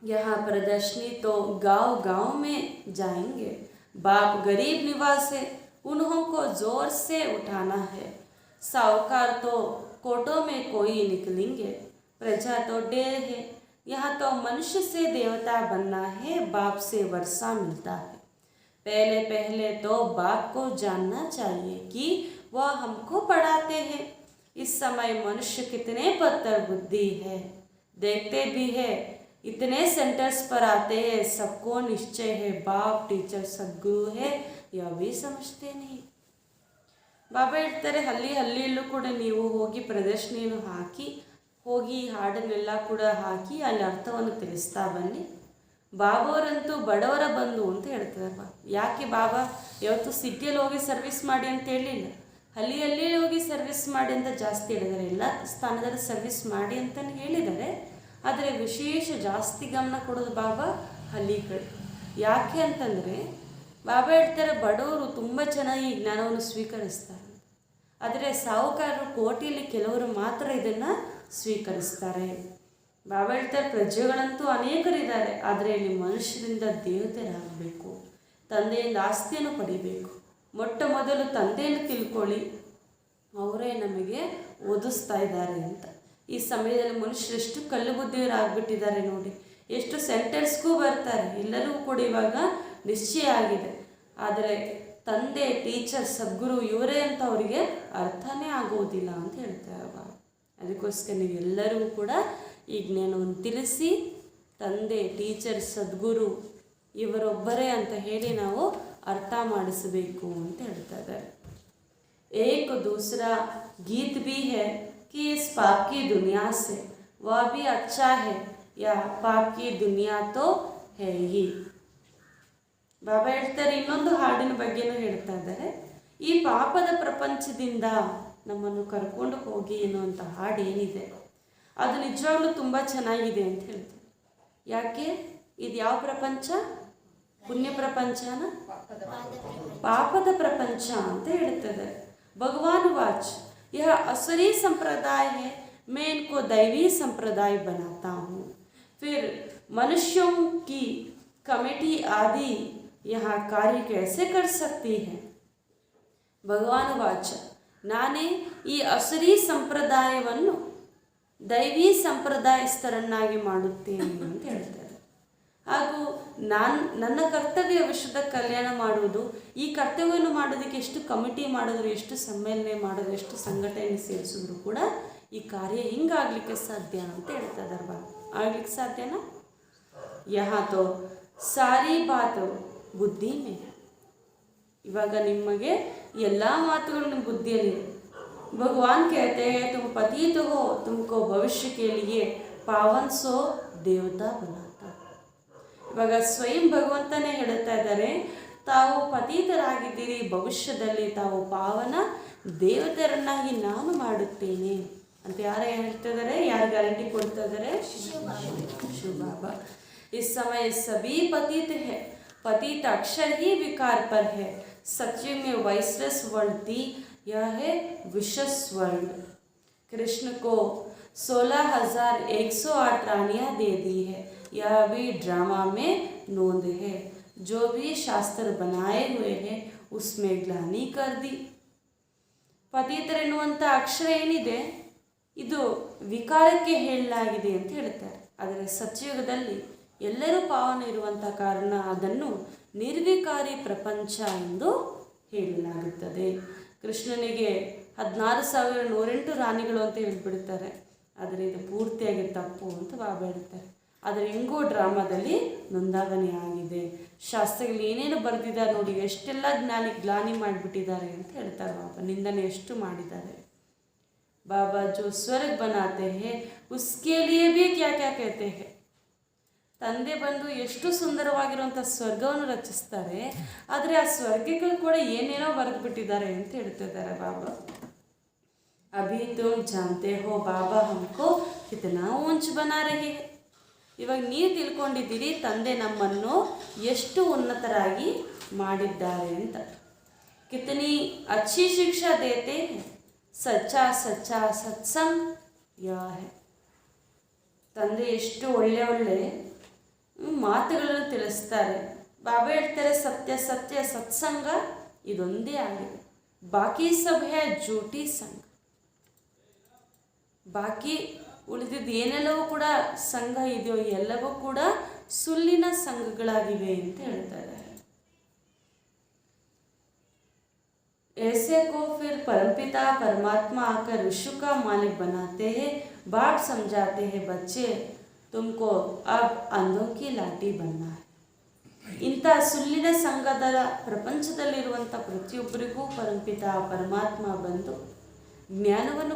यहाँ प्रदर्शनी तो गांव गांव में जाएंगे, बाप गरीब निवास है, उन्हों को जोर से उठाना है। साहूकार तो कोटों में कोई निकलेंगे, प्रजा तो ढेर है, यहाँ तो मनुष्य से देवता बनना है, बाप से वर्षा मिलता है। पहले पहले तो बाप को जानना चाहिए कि वह हमको पढ़ाते हैं। इस समय मनुष्य कितने पत्थर बुद्धि है, देखते भी है, इतने सेंटर्स पर आते हैं, सबको निश्चय है बाप टीचर सद्गुरु है, यह भी समझते नहीं। ಬಾಬಾ ಹೇಳ್ತಾರೆ, ಹಳ್ಳಿಯಲ್ಲೂ ಕೂಡ ನೀವು ಹೋಗಿ ಪ್ರದರ್ಶನೆಯನ್ನು ಹಾಕಿ, ಹೋಗಿ ಹಾಡನ್ನೆಲ್ಲ ಕೂಡ ಹಾಕಿ ಅಲ್ಲಿ ಅರ್ಥವನ್ನು ತಿಳಿಸ್ತಾ ಬನ್ನಿ. ಬಾಬಾವರಂತೂ ಬಡವರ ಬಂಧು ಅಂತ ಹೇಳ್ತಾರೆ. ಯಾಕೆ ಬಾಬಾ ಯಾವತ್ತು ಸಿಟಿಯಲ್ಲಿ ಹೋಗಿ ಸರ್ವಿಸ್ ಮಾಡಿ ಅಂತ ಹೇಳಿಲ್ಲ, ಹಳ್ಳಿಯಲ್ಲಿ ಹೋಗಿ ಸರ್ವಿಸ್ ಮಾಡಿ ಅಂತ ಜಾಸ್ತಿ ಹೇಳಿದ್ದಾರೆ. ಎಲ್ಲ ಸ್ಥಾನದಲ್ಲಿ ಸರ್ವಿಸ್ ಮಾಡಿ ಅಂತಲೇ ಹೇಳಿದ್ದಾರೆ, ಆದರೆ ವಿಶೇಷ ಜಾಸ್ತಿ ಗಮನ ಕೊಡೋದು ಬಾಬಾ ಹಳ್ಳಿ ಕಡೆ. ಯಾಕೆ ಅಂತಂದರೆ ಬಾಬಾ ಹೇಳ್ತಾರೆ, ಬಡವರು ತುಂಬ ಚೆನ್ನಾಗಿ ಜ್ಞಾನವನ್ನು ಸ್ವೀಕರಿಸ್ತಾರೆ, ಆದರೆ ಸಾಹುಕಾರರು ಕೋಟಿಯಲ್ಲಿ ಕೆಲವರು ಮಾತ್ರ ಇದನ್ನು ಸ್ವೀಕರಿಸ್ತಾರೆ. ಬಾಬಾ ಹೇಳ್ತಾರೆ, ಪ್ರಜೆಗಳಂತೂ ಅನೇಕರಿದ್ದಾರೆ, ಆದರೆ ಇಲ್ಲಿ ಮನುಷ್ಯರಿಂದ ದೇವತೆರಾಗಬೇಕು, ತಂದೆಯಿಂದ ಆಸ್ತಿಯನ್ನು ಪಡಿಬೇಕು. ಮೊಟ್ಟ ಮೊದಲು ತಂದೆಯನ್ನು ತಿಳ್ಕೊಳ್ಳಿ, ಅವರೇ ನಮಗೆ ಓದಿಸ್ತಾ ಇದ್ದಾರೆ ಅಂತ. ಈ ಸಮಯದಲ್ಲಿ ಮನುಷ್ಯರು ಎಷ್ಟು ಕಲ್ಲು ಬುದ್ಧಿಯವರಾಗ್ಬಿಟ್ಟಿದ್ದಾರೆ ನೋಡಿ. ಎಷ್ಟು ಸೆಂಟರ್ಸ್ಗೂ ಬರ್ತಾರೆ, ಎಲ್ಲರಿಗೂ ಕೂಡ ಇವಾಗ ನಿಶ್ಚಯ ಆಗಿದೆ. ಆದರೆ ತಂದೆ ಟೀಚರ್ ಸದ್ಗುರು ಇವರೇ ಅಂತ ಅವರಿಗೆ ಅರ್ಥನೇ ಆಗೋದಿಲ್ಲ ಅಂತ ಹೇಳ್ತಾರೆ ಬಾಬಾ. ಅದಕ್ಕೋಸ್ಕರ ನೀವು ಎಲ್ಲರಿಗೂ ಕೂಡ ಈ ಜ್ಞಾನವನ್ನು ತಿಳಿಸಿ, ತಂದೆ ಟೀಚರ್ ಸದ್ಗುರು ಇವರೊಬ್ಬರೇ ಅಂತ ಹೇಳಿ ನಾವು ಅರ್ಥ ಮಾಡಿಸಬೇಕು ಅಂತ ಹೇಳ್ತಾ ಇದ್ದಾರೆ. एक दूसरा गीत भी है कि इस पाप की दुनिया से वह भी अच्छा है, या पाप की दुनिया तो है ही. ಬಾಬಾ ಹೇಳ್ತಾರೆ, ಇನ್ನೊಂದು ಹಾಡಿನ ಬಗ್ಗೆನೂ ಹೇಳ್ತಾ ಇದ್ದಾರೆ. ಈ ಪಾಪದ ಪ್ರಪಂಚದಿಂದ ನಮ್ಮನ್ನು ಕರ್ಕೊಂಡು ಹೋಗಿ ಎನ್ನುವಂಥ ಹಾಡು ಏನಿದೆ ಅದು ನಿಜವಾಗ್ಲೂ ತುಂಬ ಚೆನ್ನಾಗಿದೆ ಅಂತ ಹೇಳ್ತಾರೆ. ಯಾಕೆ? ಇದು ಯಾವ ಪ್ರಪಂಚ? ಪುಣ್ಯ ಪ್ರಪಂಚನ ಪಾಪದ ಪ್ರಪಂಚ ಅಂತ ಹೇಳ್ತದೆ. भगवान वाच, यह असुरी संप्रदाय है, मैं इनको दैवी संप्रदाय बनाता हूँ. फिर मनुष्यों की कमेटी आदि यहाँ कार्य कैसे कर सकती है? भगवान वाच, ನಾನೇ ಈ ಅಸುರಿ ಸಂಪ್ರದಾಯವನ್ನು ದೈವಿ ಸಂಪ್ರದಾಯಸ್ಥರನ್ನಾಗಿ ಮಾಡುತ್ತೇನೆ ಅಂತ ಹೇಳ್ತಾರೆ. ಹಾಗೂ ನನ್ನ ಕರ್ತವ್ಯ ವಿಶ್ವದ ಕಲ್ಯಾಣ ಮಾಡುವುದು. ಈ ಕರ್ತವ್ಯವನ್ನು ಮಾಡೋದಕ್ಕೆ ಎಷ್ಟು ಕಮಿಟಿ ಮಾಡಿದ್ರು, ಎಷ್ಟು ಸಮ್ಮೇಳನ ಮಾಡಿದ್ರು, ಎಷ್ಟು ಸಂಘಟನೆ ಸೇರಿಸಿದ್ರು ಕೂಡ ಈ ಕಾರ್ಯ ಹಿಂಗಾಗಲಿಕ್ಕೆ ಸಾಧ್ಯ ಅಂತ ಹೇಳ್ತಾ ಇದ್ದಾರೆ ಬಾಬಾ. ಆಗ್ಲಿಕ್ಕೆ ಸಾಧ್ಯನಾ? ಯಹಾತೋ ಸಾರಿ ಬಾತು ಬುದ್ಧಿ ಮೇ. ಇವಾಗ ನಿಮಗೆ ಎಲ್ಲ ಮಾತುಗಳು ನಿಮ್ಮ ಬುದ್ಧಿಯಲ್ಲಿ. ಭಗವಾನ್ कहते हैं तुम पतित हो, तुमको भविष्य के लिए पावन सो देवता बनाता. ಇವಾಗ ಸ್ವಯಂ ಭಗವಂತನೇ ಹೇಳ್ತಾ ಇದ್ದಾರೆ, ತಾವು ಪತಿತರಾಗಿದ್ದೀರಿ, ಭವಿಷ್ಯದಲ್ಲಿ ತಾವು ಪಾವನ ದೇವತೆಯರನ್ನಾಗಿ ನಾನು ಮಾಡುತ್ತೇನೆ ಅಂತ ಯಾರು ಹೇಳ್ತಿದ್ದಾರೆ? ಯಾರು ಗ್ಯಾರಂಟಿ ಕೊಡ್ತಾ ಇದ್ದಾರೆ? ಶಿವ ಬಾಬಾ. इस समय सभी पतित है, पतित अक्षर ही विकार पर है. सच्चे में वाइसरस वर्ल्ड थी, यह है विशस वर्ल्ड. कृष्ण को 16,108 रानियाँ दे दी है, यह भी ड्रामा में नोंद है. जो भी शास्त्र बनाए हुए हैं उसमें ग्लानि कर दी. ಪತಿತರೆನ್ನುವಂಥ ಅಕ್ಷರ ಏನಿದೆ ಇದು ವಿಕಾರಕ್ಕೆ ಹೇಳಲಾಗಿದೆ ಅಂತ ಹೇಳ್ತಾರೆ. ಆದರೆ ಸತ್ಯಯುಗದಲ್ಲಿ ಎಲ್ಲರೂ ಪಾವನ ಇರುವಂಥ ಕಾರಣ ಅದನ್ನು ನಿರ್ವಿಕಾರಿ ಪ್ರಪಂಚ ಎಂದು ಹೇಳಲಾಗುತ್ತದೆ. ಕೃಷ್ಣನಿಗೆ 16,108 ರಾಣಿಗಳು ಅಂತ ಹೇಳ್ಬಿಡ್ತಾರೆ. ಆದರೆ ಇದು ಪೂರ್ತಿಯಾಗಿ ತಪ್ಪು ಅಂತ ಬಾಬಾ ಹೇಳ್ತಾರೆ. ಆದರೆ ಹೆಂಗೋ ಡ್ರಾಮಾದಲ್ಲಿ ನೋಂದಾವಣೆ ಆಗಿದೆ. ಶಾಸ್ತ್ರಗಳು ಏನೇನು ಬರೆದಿದ್ದಾರೆ ನೋಡಿ, ಎಷ್ಟೆಲ್ಲ ಗ್ಲಾನಿ ಮಾಡಿಬಿಟ್ಟಿದ್ದಾರೆ ಅಂತ ಹೇಳ್ತಾರೆ ಬಾಬಾ. ನಿಂದನೆ ಎಷ್ಟು ಮಾಡಿದ್ದಾರೆ. ಬಾಬಾ ಜೋ ಸ್ವರ್ಗ ಬನಾತೆ ಹೇ ಉಸ್ಕೆ ಲಿಯೇ ಭೀ ಕ್ಯಾ ಕ್ಯಾ ಕಹತೆ ಹೇ. ತಂದೆ ಬಂದು ಎಷ್ಟು ಸುಂದರವಾಗಿರುವಂಥ ಸ್ವರ್ಗವನ್ನು ರಚಿಸ್ತಾರೆ, ಆದರೆ ಆ ಸ್ವರ್ಗಗಳು ಕೂಡ ಏನೇನೋ ಬರೆದು ಬಿಟ್ಟಿದ್ದಾರೆ ಅಂತ ಹೇಳ್ತಿದ್ದಾರೆ ಬಾಬಾ. ಅಭಿ ತುಮ್ ಜಾನ್ತೆ ಹೋ ಬಾಬಾ ಹಮ್ಕೋ ಕಿತನಾ ಊಂಚ್ ಬನಾ ರಹಿ ಹೈ. ಇವಾಗ ನೀವು ತಿಳ್ಕೊಂಡಿದ್ದೀರಿ ತಂದೆ ನಮ್ಮನ್ನು ಎಷ್ಟು ಉನ್ನತರಾಗಿ ಮಾಡಿದ್ದಾರೆ ಅಂತ. ಕಿತನಿ ಅಚ್ಚಿ ಶಿಕ್ಷಾ ದೇತೆ ಹೈ, ಸಚ್ಚಾ ಸಚ್ಚಾ ಸತ್ಸಂಗ್ ಯಾ ಹೈ. ತಂದೆ ಎಷ್ಟು ಒಳ್ಳೆ ಮಾತುಗಳನ್ನು ತಿಳಿಸ್ತಾರೆ. ಬಾಬಾ ಹೇಳ್ತಾರೆ ಸತ್ಯ ಸತ್ಯ ಸತ್ಸಂಗ ಇದೊಂದೇ ಆಗಿದೆ. ಬಾಕಿ ಸಬ್ ಹೈ ಜೂಟಿ ಸಂಘ. ಬಾಕಿ ಉಳಿದಿದ್ದು ಏನೆಲ್ಲವೂ ಕೂಡ ಸಂಘ ಇದೆಯೋ ಎಲ್ಲವೂ ಕೂಡ ಸುಳ್ಳಿನ ಸಂಘಗಳಾಗಿವೆ ಅಂತ ಹೇಳ್ತಾರೆ. ऐसे को फिर परमपिता परमात्मा आकर विश्व का मालिक बनाते हैं. बाप समझाते हैं बच्चे तुमको अब अंधों की लाठी बनना है. ಇಂಥ ಸುಳ್ಳಿನ ಸಂಘದ ಪ್ರಪಂಚದಲ್ಲಿರುವಂಥ ಪ್ರತಿಯೊಬ್ಬರಿಗೂ ಪರಮಪಿತ ಪರಮಾತ್ಮ ಬಂದು ಜ್ಞಾನವನ್ನು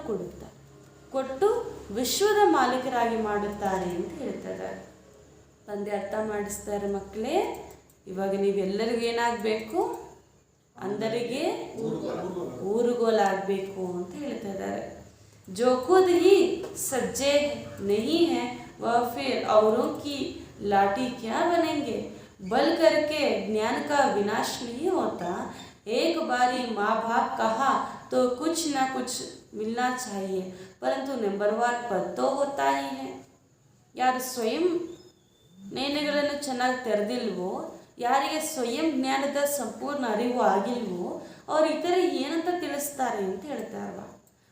ಕೊಟ್ಟು ವಿಶ್ವದ ಮಾಲೀಕರಾಗಿ ಮಾಡುತ್ತಾರೆ ಅಂತ ಹೇಳ್ತಾರೆ. ತಂದೆ ಅರ್ಥ ಮಾಡಿಸ್ತಾರೆ, ಮಕ್ಕಳೇ ಇವಾಗ ನೀವೆಲ್ಲರಿಗೂ ಏನಾಗಬೇಕು, ಅಂದರಿಗೆ ಊರುಗೋಲಾಗಬೇಕು ಅಂತ ಹೇಳ್ತಾ ಇದ್ದಾರೆ. जो खुद ही सज्जे नहीं है वह फिर औरों की लाठी क्या बनेंगे. बल करके ज्ञान का विनाश नहीं होता. एक बारी माँ बाप कहा तो कुछ ना कुछ मिलना चाहिए, परंतु नंबरवार पद तो होता ही है. ಯಾರು ಸ್ವಯಂ ನೇನೆಗಳನ್ನು ಚೆನ್ನಾಗಿ ತೆರೆದಿಲ್ವೋ, ಯಾರಿಗೆ ಸ್ವಯಂ ಜ್ಞಾನದ ಸಂಪೂರ್ಣ ಅರಿವು ಆಗಿಲ್ವೋ ಅವ್ರು ಇತರ ಏನಂತ ತಿಳಿಸ್ತಾರೆ ಅಂತ ಹೇಳ್ತಾರಲ್ವ.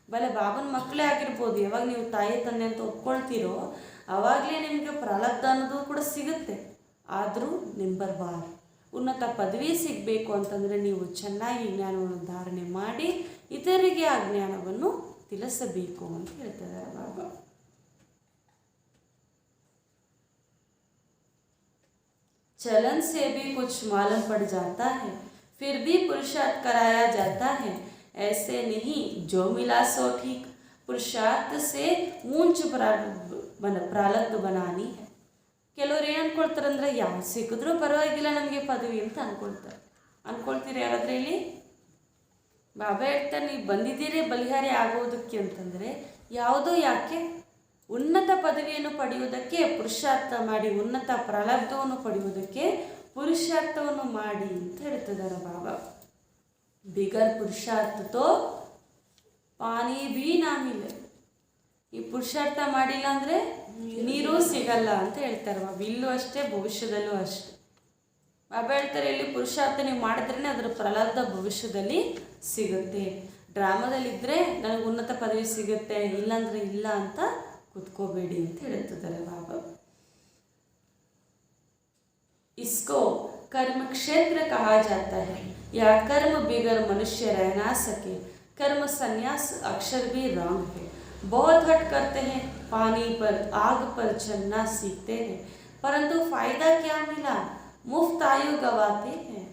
ಬಲೆ ಬಾಬನ ಮಕ್ಕಳೇ ಆಗಿರ್ಬೋದು. ಯಾವಾಗ ನೀವು ತಾಯಿ ತಂದೆ ಅಂತ ಒಪ್ಕೊಳ್ತೀರೋ ಆವಾಗಲೇ ನಿಮಗೆ ಪ್ರಾರಬ್ಧ ಅನ್ನೋದು ಕೂಡ ಸಿಗುತ್ತೆ. ಆದರೂ ನಂಬರ್ ವಾರ್ ಉನ್ನತ ಪದವಿ ಸಿಗಬೇಕು ಅಂತಂದರೆ ನೀವು ಚೆನ್ನಾಗಿ ಜ್ಞಾನವನ್ನು ಧಾರಣೆ ಮಾಡಿ ಇತರರಿಗೆ ಆ ಜ್ಞಾನವನ್ನು ತಿಳಿಸಬೇಕು ಅಂತ ಹೇಳ್ತಿದ್ದಾರೆ ಬಾಬಾ. चलन से भी कुछ मालूम पड़ जाता है, फिर भी पुरुषार्थ कराया जाता है. ऐसे नहीं जो मिला सो ठीक. पुरुषार्थ से ऊंच ಪ್ರಾರಬ್ಧ बनानी है. ಕೆಲವ್ರು ಏನು ಅನ್ಕೊಳ್ತಾರೆ ಅಂದರೆ ಯಾವ ಸಿಕ್ಕಿದ್ರೂ ಪರವಾಗಿಲ್ಲ ನಮಗೆ ಪದವಿ ಅಂತ ಅನ್ಕೊಳ್ತೀರಿ ಯಾರಾದ್ರೆ ಇಲ್ಲಿ. ಬಾಬಾ ಹೇಳ್ತಾರೆ ನೀವು ಬಂದಿದ್ದೀರಿ ಬಲಿಹಾರಿ ಆಗೋದಕ್ಕೆ ಅಂತಂದರೆ ಯಾವುದೋ ಯಾಕೆ ಉನ್ನತ ಪದವಿಯನ್ನು ಪಡೆಯುವುದಕ್ಕೆ ಪುರುಷಾರ್ಥ ಮಾಡಿ, ಉನ್ನತ ಪ್ರಾರಬ್ಧವನ್ನು ಪಡೆಯುವುದಕ್ಕೆ ಪುರುಷಾರ್ಥವನ್ನು ಮಾಡಿ ಅಂತ ಹೇಳ್ತಿದ್ದಾರೆ ಬಾಬಾ. ಬಿಗರ್ ಪುರುಷಾರ್ಥ ತೋ ಪಾನಿ ಬಿ ನಾಮಿಲ್ಲ. ಈ ಪುರುಷಾರ್ಥ ಮಾಡಿಲ್ಲ ಅಂದರೆ ನೀರು ಸಿಗಲ್ಲ ಅಂತ ಹೇಳ್ತಾರೆ ಬಾಬಾ. ಇಲ್ಲೂ ಅಷ್ಟೇ, ಭವಿಷ್ಯದಲ್ಲೂ ಅಷ್ಟೇ. ಬಾಬಾ ಹೇಳ್ತಾರೆ ಇಲ್ಲಿ ಪುರುಷಾರ್ಥ ನೀವು ಮಾಡಿದ್ರೇ ಅದರ ಪ್ರಾರಬ್ಧ ಭವಿಷ್ಯದಲ್ಲಿ ಸಿಗುತ್ತೆ. ಡ್ರಾಮಾದಲ್ಲಿದ್ದರೆ ನನಗೆ ಉನ್ನತ ಪದವಿ ಸಿಗುತ್ತೆ, ಇಲ್ಲಾಂದರೆ ಇಲ್ಲ ಅಂತ ಕುತ್ಕೋಬೇಡಿ ಅಂತ ಹೇಳ್ತಿದ್ದಾರೆ ಬಾಬಾ. इसको कर्म क्षेत्र कहा जाता है. या कर्म बिगर मनुष्य रह ना सके. कर्म संन्यास अक्षर भी रॉन्ग है. बहुत हट करते हैं, पानी पर आग पर चलना सीखते हैं, परंतु फायदा क्या मिला, मुफ्त आयु गवाते हैं.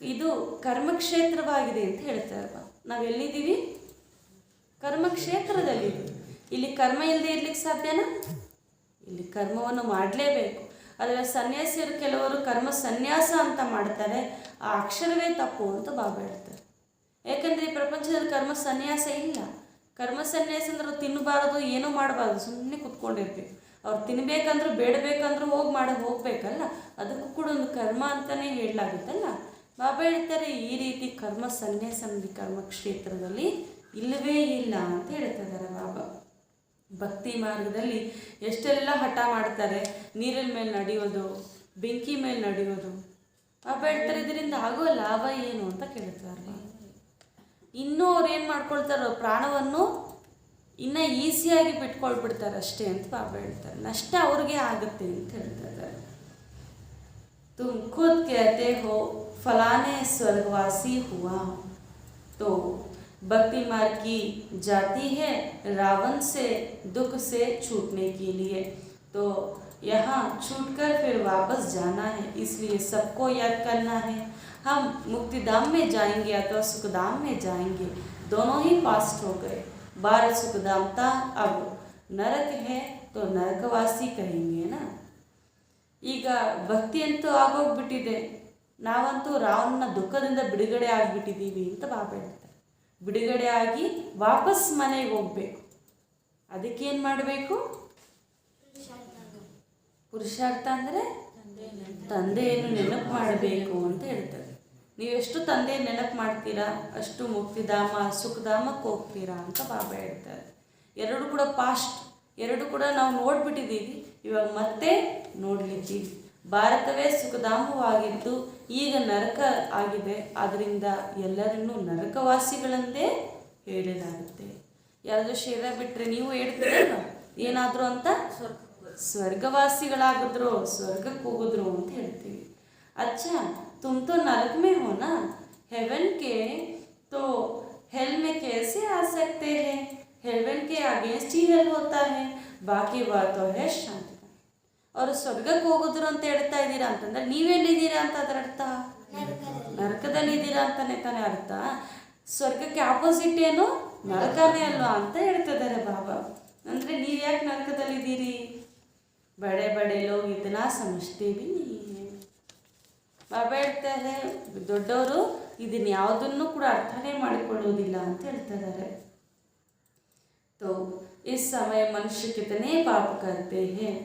ಇದು ಕರ್ಮಕ್ಷೇತ್ರವಾಗಿದೆ ಅಂತ ಹೇಳ್ತಾರೆ. ನಾವೆಲ್ಲಿದ್ದೀವಿ? ಕರ್ಮಕ್ಷೇತ್ರದಲ್ಲಿದ್ದೀವಿ. ಇಲ್ಲಿ ಕರ್ಮ ಇಲ್ಲದೆ ಇರ್ಲಿಕ್ಕೆ ಸಾಧ್ಯನಾ? ಇಲ್ಲಿ ಕರ್ಮವನ್ನು ಮಾಡಲೇಬೇಕು. ಆದರೆ ಸನ್ಯಾಸಿಯರು ಕೆಲವರು ಕರ್ಮ ಸನ್ಯಾಸ ಅಂತ ಮಾಡ್ತಾರೆ. ಆ ಅಕ್ಷರವೇ ತಪ್ಪು ಅಂತ ಬಾಬಾ ಹೇಳ್ತಾರೆ. ಯಾಕಂದರೆ ಈ ಪ್ರಪಂಚದಲ್ಲಿ ಕರ್ಮ ಸನ್ಯಾಸ ಇಲ್ಲ. ಕರ್ಮ ಸನ್ಯಾಸ ಅಂದ್ರೆ ತಿನ್ನಬಾರ್ದು, ಏನೂ ಮಾಡಬಾರ್ದು, ಸುಮ್ಮನೆ ಕುತ್ಕೊಂಡಿರ್ಬೇಕು. ಅವ್ರು ತಿನ್ನಬೇಕಂದ್ರೂ ಬೇಡಬೇಕಂದ್ರೂ ಹೋಗ್ಬೇಕಲ್ಲ, ಅದಕ್ಕೂ ಕೂಡ ಒಂದು ಕರ್ಮ ಅಂತಲೇ ಹೇಳಲಾಗುತ್ತಲ್ಲ. ಬಾಬಾ ಹೇಳ್ತಾರೆ ಈ ರೀತಿ ಕರ್ಮ ಸನ್ಯಾಸ ಕರ್ಮ ಕ್ಷೇತ್ರದಲ್ಲಿ ಇಲ್ಲವೇ ಇಲ್ಲ ಅಂತ ಹೇಳ್ತಿದ್ದಾರೆ ಬಾಬಾ. ಭಕ್ತಿ ಮಾರ್ಗದಲ್ಲಿ ಎಷ್ಟೆಲ್ಲ ಹಠ ಮಾಡ್ತಾರೆ. ನೀರಿನ ಮೇಲೆ ನಡೆಯೋದು, ಬೆಂಕಿ ಮೇಲೆ ನಡೆಯೋದು. ಬಾಬಾ ಹೇಳ್ತಾರೆ ಇದರಿಂದ ಆಗೋ ಲಾಭ ಏನು ಅಂತ ಕೇಳ್ತಾರೆ. ಇನ್ನೂ ಅವ್ರು ಏನು ಮಾಡ್ಕೊಳ್ತಾರೋ ಪ್ರಾಣವನ್ನು ಇನ್ನೂ ಈಸಿಯಾಗಿ ಬಿಟ್ಕೊಳ್ಬಿಡ್ತಾರೆ ಅಷ್ಟೇ ಅಂತ ಬಾಬಾ ಹೇಳ್ತಾರೆ. ನಷ್ಟ ಅವ್ರಿಗೆ ಆಗುತ್ತೆ ಅಂತ ಹೇಳ್ತಾರೆ. तुम खुद कहते हो फलाने स्वर्गवासी हुआ, तो भक्ति मार्ग की जाती है रावण से दुख से छूटने के लिए, तो यहाँ छूटकर फिर वापस जाना है, इसलिए सबको याद करना है। हम मुक्तिधाम में जाएंगे अथवा सुखधाम में जाएंगे, दोनों ही पास्ट हो गए। बाहर सुखधाम था, अब नरक है तो नरकवासी कहेंगे ना। ಈಗ ಭಕ್ತಿ ಅಂತೂ ಆಗೋಗ್ಬಿಟ್ಟಿದೆ, ನಾವಂತೂ ರಾವಣನ ದುಃಖದಿಂದ ಬಿಡುಗಡೆ ಆಗಿಬಿಟ್ಟಿದ್ದೀವಿ ಅಂತ ಬಾಬಾ ಹೇಳ್ತಾರೆ. ಬಿಡುಗಡೆ ಆಗಿ ವಾಪಸ್ ಮನೆಗೆ ಹೋಗ್ಬೇಕು. ಅದಕ್ಕೇನು ಮಾಡಬೇಕು? ಪುರುಷಾರ್ಥ ಅಂದರೆ ತಂದೆಯನ್ನು ನೆನಪು ಮಾಡಬೇಕು ಅಂತ ಹೇಳ್ತಾರೆ. ನೀವೆಷ್ಟು ತಂದೆ ನೆನಪು ಮಾಡ್ತೀರಾ ಅಷ್ಟು ಮುಕ್ತಿಧಾಮ ಸುಖಧಾಮಕ್ಕೆ ಹೋಗ್ತೀರಾ ಅಂತ ಬಾಬಾ ಹೇಳ್ತಾರೆ. ಎರಡು ಕೂಡ ಪಾಸ್ಟ್, ಎರಡು ಕೂಡ ನಾವು ನೋಡ್ಬಿಟ್ಟಿದ್ದೀವಿ, ಇವಾಗ ಮತ್ತೆ ನೋಡಲಿದ್ದೀವಿ. ಭಾರತವೇ ಸುಖಧಾಮವಾಗಿದ್ದು ಈಗ ನರಕ ಆಗಿದೆ, ಆದ್ದರಿಂದ ಎಲ್ಲರನ್ನೂ ನರಕವಾಸಿಗಳಂದೇ ಹೇಳಲಾಗುತ್ತೆ. ಯಾರಾದರೂ ಶರೀರ ಬಿಟ್ಟರೆ ನೀವು ಹೇಳ್ತೀರಲ್ವ ಏನಾದರೂ ಅಂತ, ಸ್ವರ್ಗವಾಸಿಗಳಾಗಿದ್ರು, ಸ್ವರ್ಗಕ್ಕೆ ಹೋಗಿದ್ರು ಅಂತ ಹೇಳ್ತೀವಿ. अच्छा तुम तो नरक में हो ना, हेवन के तो हेल में कैसे आ सकते हैं? हेवन के अगेंस्ट ही हेल होता है, बाकी बात तो है शांति. ಅವರು ಸ್ವರ್ಗಕ್ಕೆ ಹೋಗಿದ್ರು ಅಂತ ಹೇಳ್ತಾ ಇದ್ದೀರಾ ಅಂತಂದ್ರೆ ನೀವೆಲ್ಲಿದ್ದೀರಾ ಅಂತ ಅದರ ಅರ್ಥ? ನರಕದಲ್ಲಿ ಇದ್ದೀರಾ ಅಂತಾನೆ ತಾನೇ ಅರ್ಥ. ಸ್ವರ್ಗಕ್ಕೆ ಆಪೋಸಿಟ್ ಏನು? ನರಕನೇ ಅಲ್ವಾ ಅಂತ ಹೇಳ್ತಿದ್ದಾರೆ ಬಾಬಾ. ಅಂದರೆ ನೀವು ಯಾಕೆ ನರಕದಲ್ಲಿದ್ದೀರಿ? ಬಡೆ ಬಡೆ ಲೋಗ್ ಇದನ್ನ ಸಮಜ್ತೇವಿ ನೀ. ಬಾಬಾ ಹೇಳ್ತಾರೆ ದೊಡ್ಡವರು ಇದನ್ನ ಯಾವುದನ್ನು ಕೂಡ ಅರ್ಥನೇ ಮಾಡಿಕೊಳ್ಳುವುದಿಲ್ಲ ಅಂತ ಹೇಳ್ತಾ ಇದ್ದಾರೆ. तो इस समय मनुष्य कितने पाप करते हैं,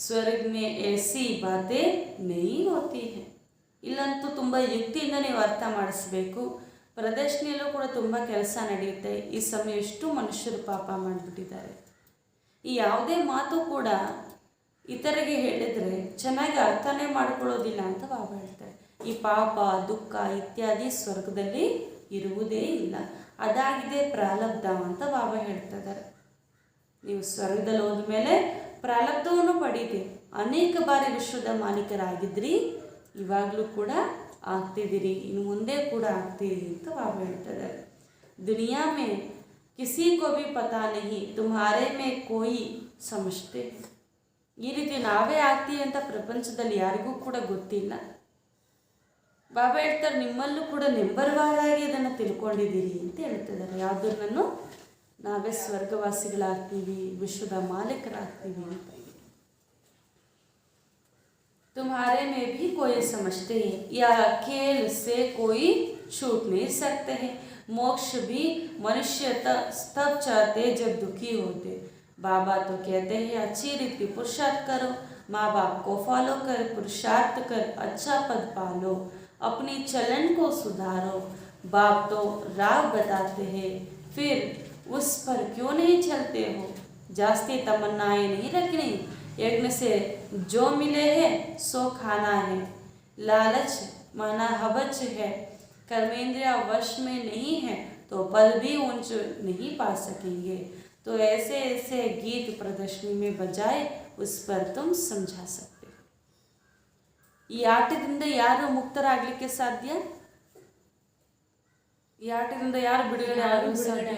स्वर्ग में ऐसी बातें नहीं होती है. ಇಲ್ಲಂತೂ ತುಂಬ ಯುಕ್ತಿಯಿಂದ ನೀವು ಅರ್ಥ ಮಾಡಿಸ್ಬೇಕು. ಪ್ರದರ್ಶನೆಯಲ್ಲೂ ಕೂಡ ತುಂಬ ಕೆಲಸ ನಡೆಯುತ್ತೆ. ಈ ಸಮಯ ಎಷ್ಟು ಮನುಷ್ಯರು ಪಾಪ ಮಾಡಿಬಿಟ್ಟಿದ್ದಾರೆ. ಈ ಯಾವುದೇ ಮಾತು ಕೂಡ ಇತರಿಗೆ ಹೇಳಿದರೆ ಚೆನ್ನಾಗಿ ಅರ್ಥನೇ ಮಾಡ್ಕೊಳ್ಳೋದಿಲ್ಲ ಅಂತ ಬಾಬಾ ಹೇಳ್ತಾರೆ. ಈ ಪಾಪ ದುಃಖ ಇತ್ಯಾದಿ ಸ್ವರ್ಗದಲ್ಲಿ ಇರುವುದೇ ಇಲ್ಲ, ಅದಾಗಿದೆ ಪ್ರಾರಬ್ಧ ಅಂತ ಬಾಬಾ ಹೇಳ್ತಾ ಇದ್ದಾರೆ. ನೀವು ಸ್ವರ್ಗದಲ್ಲಿ ಹೋದ್ಮೇಲೆ ಪ್ರಾರಬ್ಧವನ್ನು ಪಡೀತೀರಿ. ಅನೇಕ ಬಾರಿ ವಿಶ್ವದ ಮಾಲೀಕರಾಗಿದ್ರಿ, ಇವಾಗಲೂ ಕೂಡ ಆಗ್ತಿದ್ದೀರಿ, ಇನ್ನು ಮುಂದೆ ಕೂಡ ಆಗ್ತೀರಿ ಅಂತ ಬಾಬಾ ಹೇಳ್ತಾ ಇದ್ದಾರೆ. ದುನಿಯಾ ಮೇ ಕಿಸಿ ಕೋ ಭಿ ಪತಾ ನಹಿ ತುಮ್ಹಾರೆ ಮೇ ಕೋಯಿ ಸಮಜ್ತೆ. ಈ ರೀತಿ ನಾವೇ ಆಗ್ತೀವಿ ಅಂತ ಪ್ರಪಂಚದಲ್ಲಿ ಯಾರಿಗೂ ಕೂಡ ಗೊತ್ತಿಲ್ಲ. ಬಾಬಾ ಹೇಳ್ತಾರೆ ನಿಮ್ಮಲ್ಲೂ ಕೂಡ ನೆಂಬರ್ವಾರಾಗಿ ಇದನ್ನು ತಿಳ್ಕೊಂಡಿದ್ದೀರಿ ಅಂತ ಹೇಳ್ತಿದ್ದಾರೆ. ಯಾವುದನ್ನು ನಾವೇ ಸ್ವರ್ಗವಾಸಿಗಳಾಗ್ತೀವಿ, ವಿಶ್ವದ ಮಾಲೀಕರಾಗ್ತೀವಿ ಅಂತ. तुम्हारे में भी कोई समझते हैं या खेल से कोई छूट नहीं सकते हैं. मोक्ष भी मनुष्य तब चाहते जब दुखी होते. बाबा तो कहते हैं अच्छी रीति पुरुषार्थ करो, माँ बाप को फॉलो कर पुरुषार्थ कर अच्छा पद पालो, अपनी चलन को सुधारो. बाप तो राह बताते हैं, फिर उस पर क्यों नहीं चलते हो? जास्ती तमन्नाएं नहीं रखनी, यज्ञ से जो मिले है सो खाना है. लालच माना हवच है, कर्मेंद्रिय वश में नहीं है तो पद भी ऊंच नहीं पा सकेंगे. तो ऐसे ऐसे गीत प्रदर्शनी में बजाए उस पर तुम समझा सकते हो. ಈ ಆಟದಿಂದ ಯಾರು ಮುಕ್ತರಾಗಲಿಕ್ಕೆ ಸಾಧ್ಯ? ಈ ಆಟದಿಂದ ಯಾರು ಬಿಡುಗಡೆ ಆಗಲು ಸಾಧ್ಯ?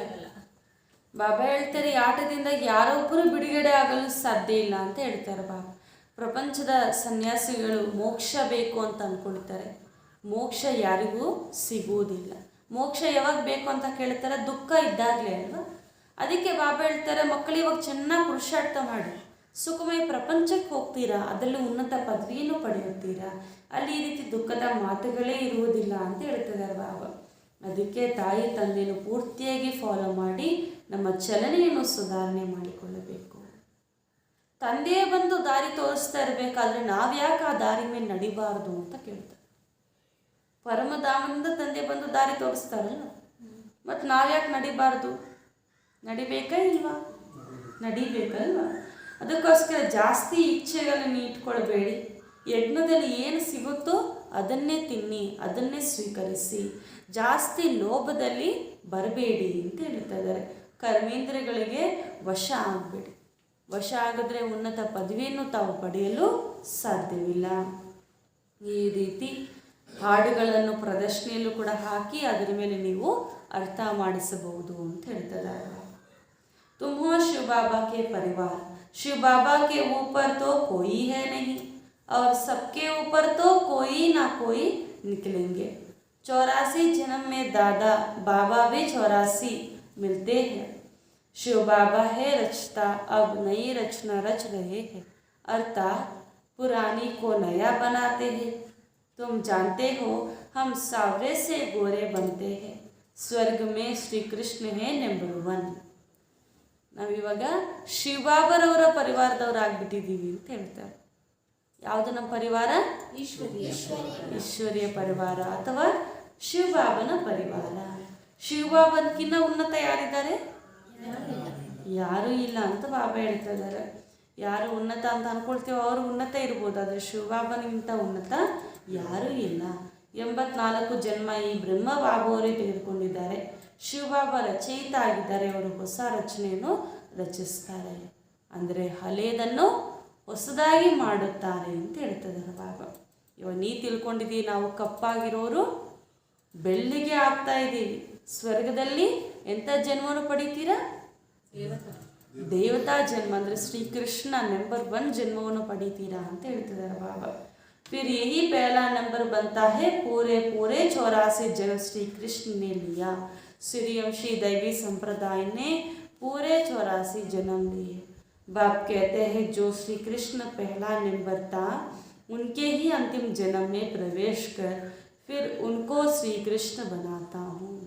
ಬಾಬಾ ಹೇಳ್ತಾರೆ ಈ ಆಟದಿಂದ ಯಾರೊಬ್ಬರು ಬಿಡುಗಡೆ ಆಗಲು ಸಾಧ್ಯ ಇಲ್ಲ ಅಂತ ಹೇಳ್ತಾರೆ ಬಾಬಾ. ಪ್ರಪಂಚದ ಸನ್ಯಾಸಿಗಳು ಮೋಕ್ಷ ಬೇಕು ಅಂತ ಅಂದ್ಕೊಳ್ತಾರೆ. ಮೋಕ್ಷ ಯಾರಿಗೂ ಸಿಗುವುದಿಲ್ಲ. ಮೋಕ್ಷ ಯಾವಾಗ ಬೇಕು ಅಂತ ಕೇಳ್ತಾರೆ? ದುಃಖ ಇದ್ದಾಗಲೇ ಅಲ್ವಾ. ಅದಕ್ಕೆ ಬಾಬಾ ಹೇಳ್ತಾರೆ ಮಕ್ಕಳು ಇವಾಗ ಚೆನ್ನಾಗಿ ಪುರುಷಾರ್ಥ ಮಾಡಿ ಸುಖಮಯ ಪ್ರಪಂಚಕ್ಕೆ ಹೋಗ್ತೀರಾ, ಅದರಲ್ಲಿ ಉನ್ನತ ಪದವಿಯನ್ನು ಪಡೆಯುತ್ತೀರಾ, ಅಲ್ಲಿ ಈ ರೀತಿ ದುಃಖದ ಮಾತುಗಳೇ ಇರುವುದಿಲ್ಲ ಅಂತ ಹೇಳ್ತಿದ್ದಾರೆ ಬಾಬಾ. ಅದಕ್ಕೆ ತಾಯಿ ತಂದೆಯನ್ನು ಪೂರ್ತಿಯಾಗಿ ಫಾಲೋ ಮಾಡಿ ನಮ್ಮ ಚಲನೆಯನ್ನು ಸುಧಾರಣೆ ಮಾಡಿಕೊಳ್ಳಬೇಕು. ತಂದೆಯೇ ಬಂದು ದಾರಿ ತೋರಿಸ್ತಾ ಇರಬೇಕಾದ್ರೆ ನಾವ್ಯಾಕೆ ಆ ದಾರಿ ಮೇಲೆ ನಡಿಬಾರ್ದು ಅಂತ ಕೇಳ್ತಾರೆ. ಪರಮಧಾಮದಿಂದ ತಂದೆ ಬಂದು ದಾರಿ ತೋರಿಸ್ತಾರಲ್ಲ, ಮತ್ತು ನಾವ್ಯಾಕೆ ನಡಿಬಾರ್ದು? ನಡಿಬೇಕಾ ಇಲ್ವಾ? ನಡಿಬೇಕಲ್ವಾ? ಅದಕ್ಕೋಸ್ಕರ ಜಾಸ್ತಿ ಇಚ್ಛೆಗಳನ್ನು ಇಟ್ಕೊಳ್ಬೇಡಿ. ಯಜ್ಞದಲ್ಲಿ ಏನು ಸಿಗುತ್ತೋ ಅದನ್ನೇ ತಿನ್ನಿ, ಅದನ್ನೇ ಸ್ವೀಕರಿಸಿ, ಜಾಸ್ತಿ ಲೋಭದಲ್ಲಿ ಬರಬೇಡಿ ಅಂತ ಹೇಳ್ತಾ ಇದ್ದಾರೆ. ಕರ್ಮೇಂದ್ರಿಯಗಳಿಗೆ ವಶ ಆಗಬೇಡಿ. ವಶ ಆಗಿದ್ರೆ ಉನ್ನತ ಪದವಿಯನ್ನು ತಾವು ಪಡೆಯಲು ಸಾಧ್ಯವಿಲ್ಲ. ಈ ರೀತಿ ಹಾಡುಗಳನ್ನು ಪ್ರದರ್ಶನೆಯಲ್ಲೂ ಕೂಡ ಹಾಕಿ ಅದರ ಮೇಲೆ ನೀವು ಅರ್ಥ ಮಾಡಿಸಬಹುದು ಅಂತ ಹೇಳ್ತಾರೆ. तुम हो शिव बाबा के परिवार, शिव बाबा के ऊपर तो कोई है नहीं और सबके ऊपर तो कोई ना कोई निकलेंगे. 84 जन्म में दादा बाबा भी 84 मिलते हैं. शिव बाबा है रचता, अब नई रचना रच रहे हैं, अर्थात पुरानी को नया बनाते हैं. तुम जानते हो हम सावरे से गोरे बनते हैं. स्वर्ग में श्री कृष्ण है नंबर 1. ನಾವಿವಾಗ ಶಿವಬಾಬರವರ ಪರಿವಾರದವರಾಗ್ಬಿಟ್ಟಿದ್ದೀವಿ ಅಂತ ಹೇಳ್ತಾರೆ. ಯಾವುದು ನಮ್ಮ ಪರಿವಾರ? ಈಶ್ವರಿಯ ಪರಿವಾರ ಅಥವಾ ಶಿವಬಾಬನ ಪರಿವಾರ. ಶಿವಬಾಬನ್ಕಿನ್ನ ಉನ್ನತ ಯಾರಿದ್ದಾರೆ? ಯಾರೂ ಇಲ್ಲ ಅಂತ ಬಾಬಾ ಹೇಳ್ತಾ ಇದ್ದಾರೆ. ಯಾರು ಉನ್ನತ ಅಂತ ಅನ್ಕೊಳ್ತೀವೋ ಅವರು ಉನ್ನತ ಇರ್ಬೋದು, ಆದರೆ ಶಿವಬಾಬನಿಗಿಂತ ಉನ್ನತ ಯಾರೂ ಇಲ್ಲ. 84 ಜನ್ಮ ಈ ಬ್ರಹ್ಮ ಬಾಬುವರೇ ತೆಗೆದುಕೊಂಡಿದ್ದಾರೆ. ಶಿವಬಾಬಾ ರಚಯಿತ ಆಗಿದ್ದಾರೆ. ಅವರು ಹೊಸ ರಚನೆಯನ್ನು ರಚಿಸ್ತಾರೆ, ಅಂದರೆ ಹಳೆಯದನ್ನು ಹೊಸದಾಗಿ ಮಾಡುತ್ತಾರೆ ಅಂತ ಹೇಳ್ತಿದ್ದಾರೆ ಬಾಬಾ. ಇವಾಗ ನೀ ತಿಳ್ಕೊಂಡಿದ್ದೀವಿ, ನಾವು ಕಪ್ಪಾಗಿರೋರು ಬೆಳ್ಳಿಗೆ ಆಗ್ತಾ ಇದ್ದೀವಿ. ಸ್ವರ್ಗದಲ್ಲಿ ಎಂಥ ಜನ್ಮವನ್ನು ಪಡಿತೀರಾ? ದೇವತಾ ಜನ್ಮ, ಅಂದರೆ ಶ್ರೀಕೃಷ್ಣ ನಂಬರ್ 1 ಜನ್ಮವನ್ನು ಪಡಿತೀರಾ ಅಂತ ಹೇಳ್ತಿದ್ದಾರೆ ಬಾಬಾ. फिर यही पहला नंबर बनता है, पूरे 84 जन्म श्री कृष्ण ने लिया. सूर्यवंशी दैवी संप्रदाय ने पूरे 84 जन्म लिए. बाप कहते हैं जो श्री कृष्ण पहला नंबर था उनके ही अंतिम जन्म में प्रवेश कर फिर उनको श्री कृष्ण बनाता हूँ.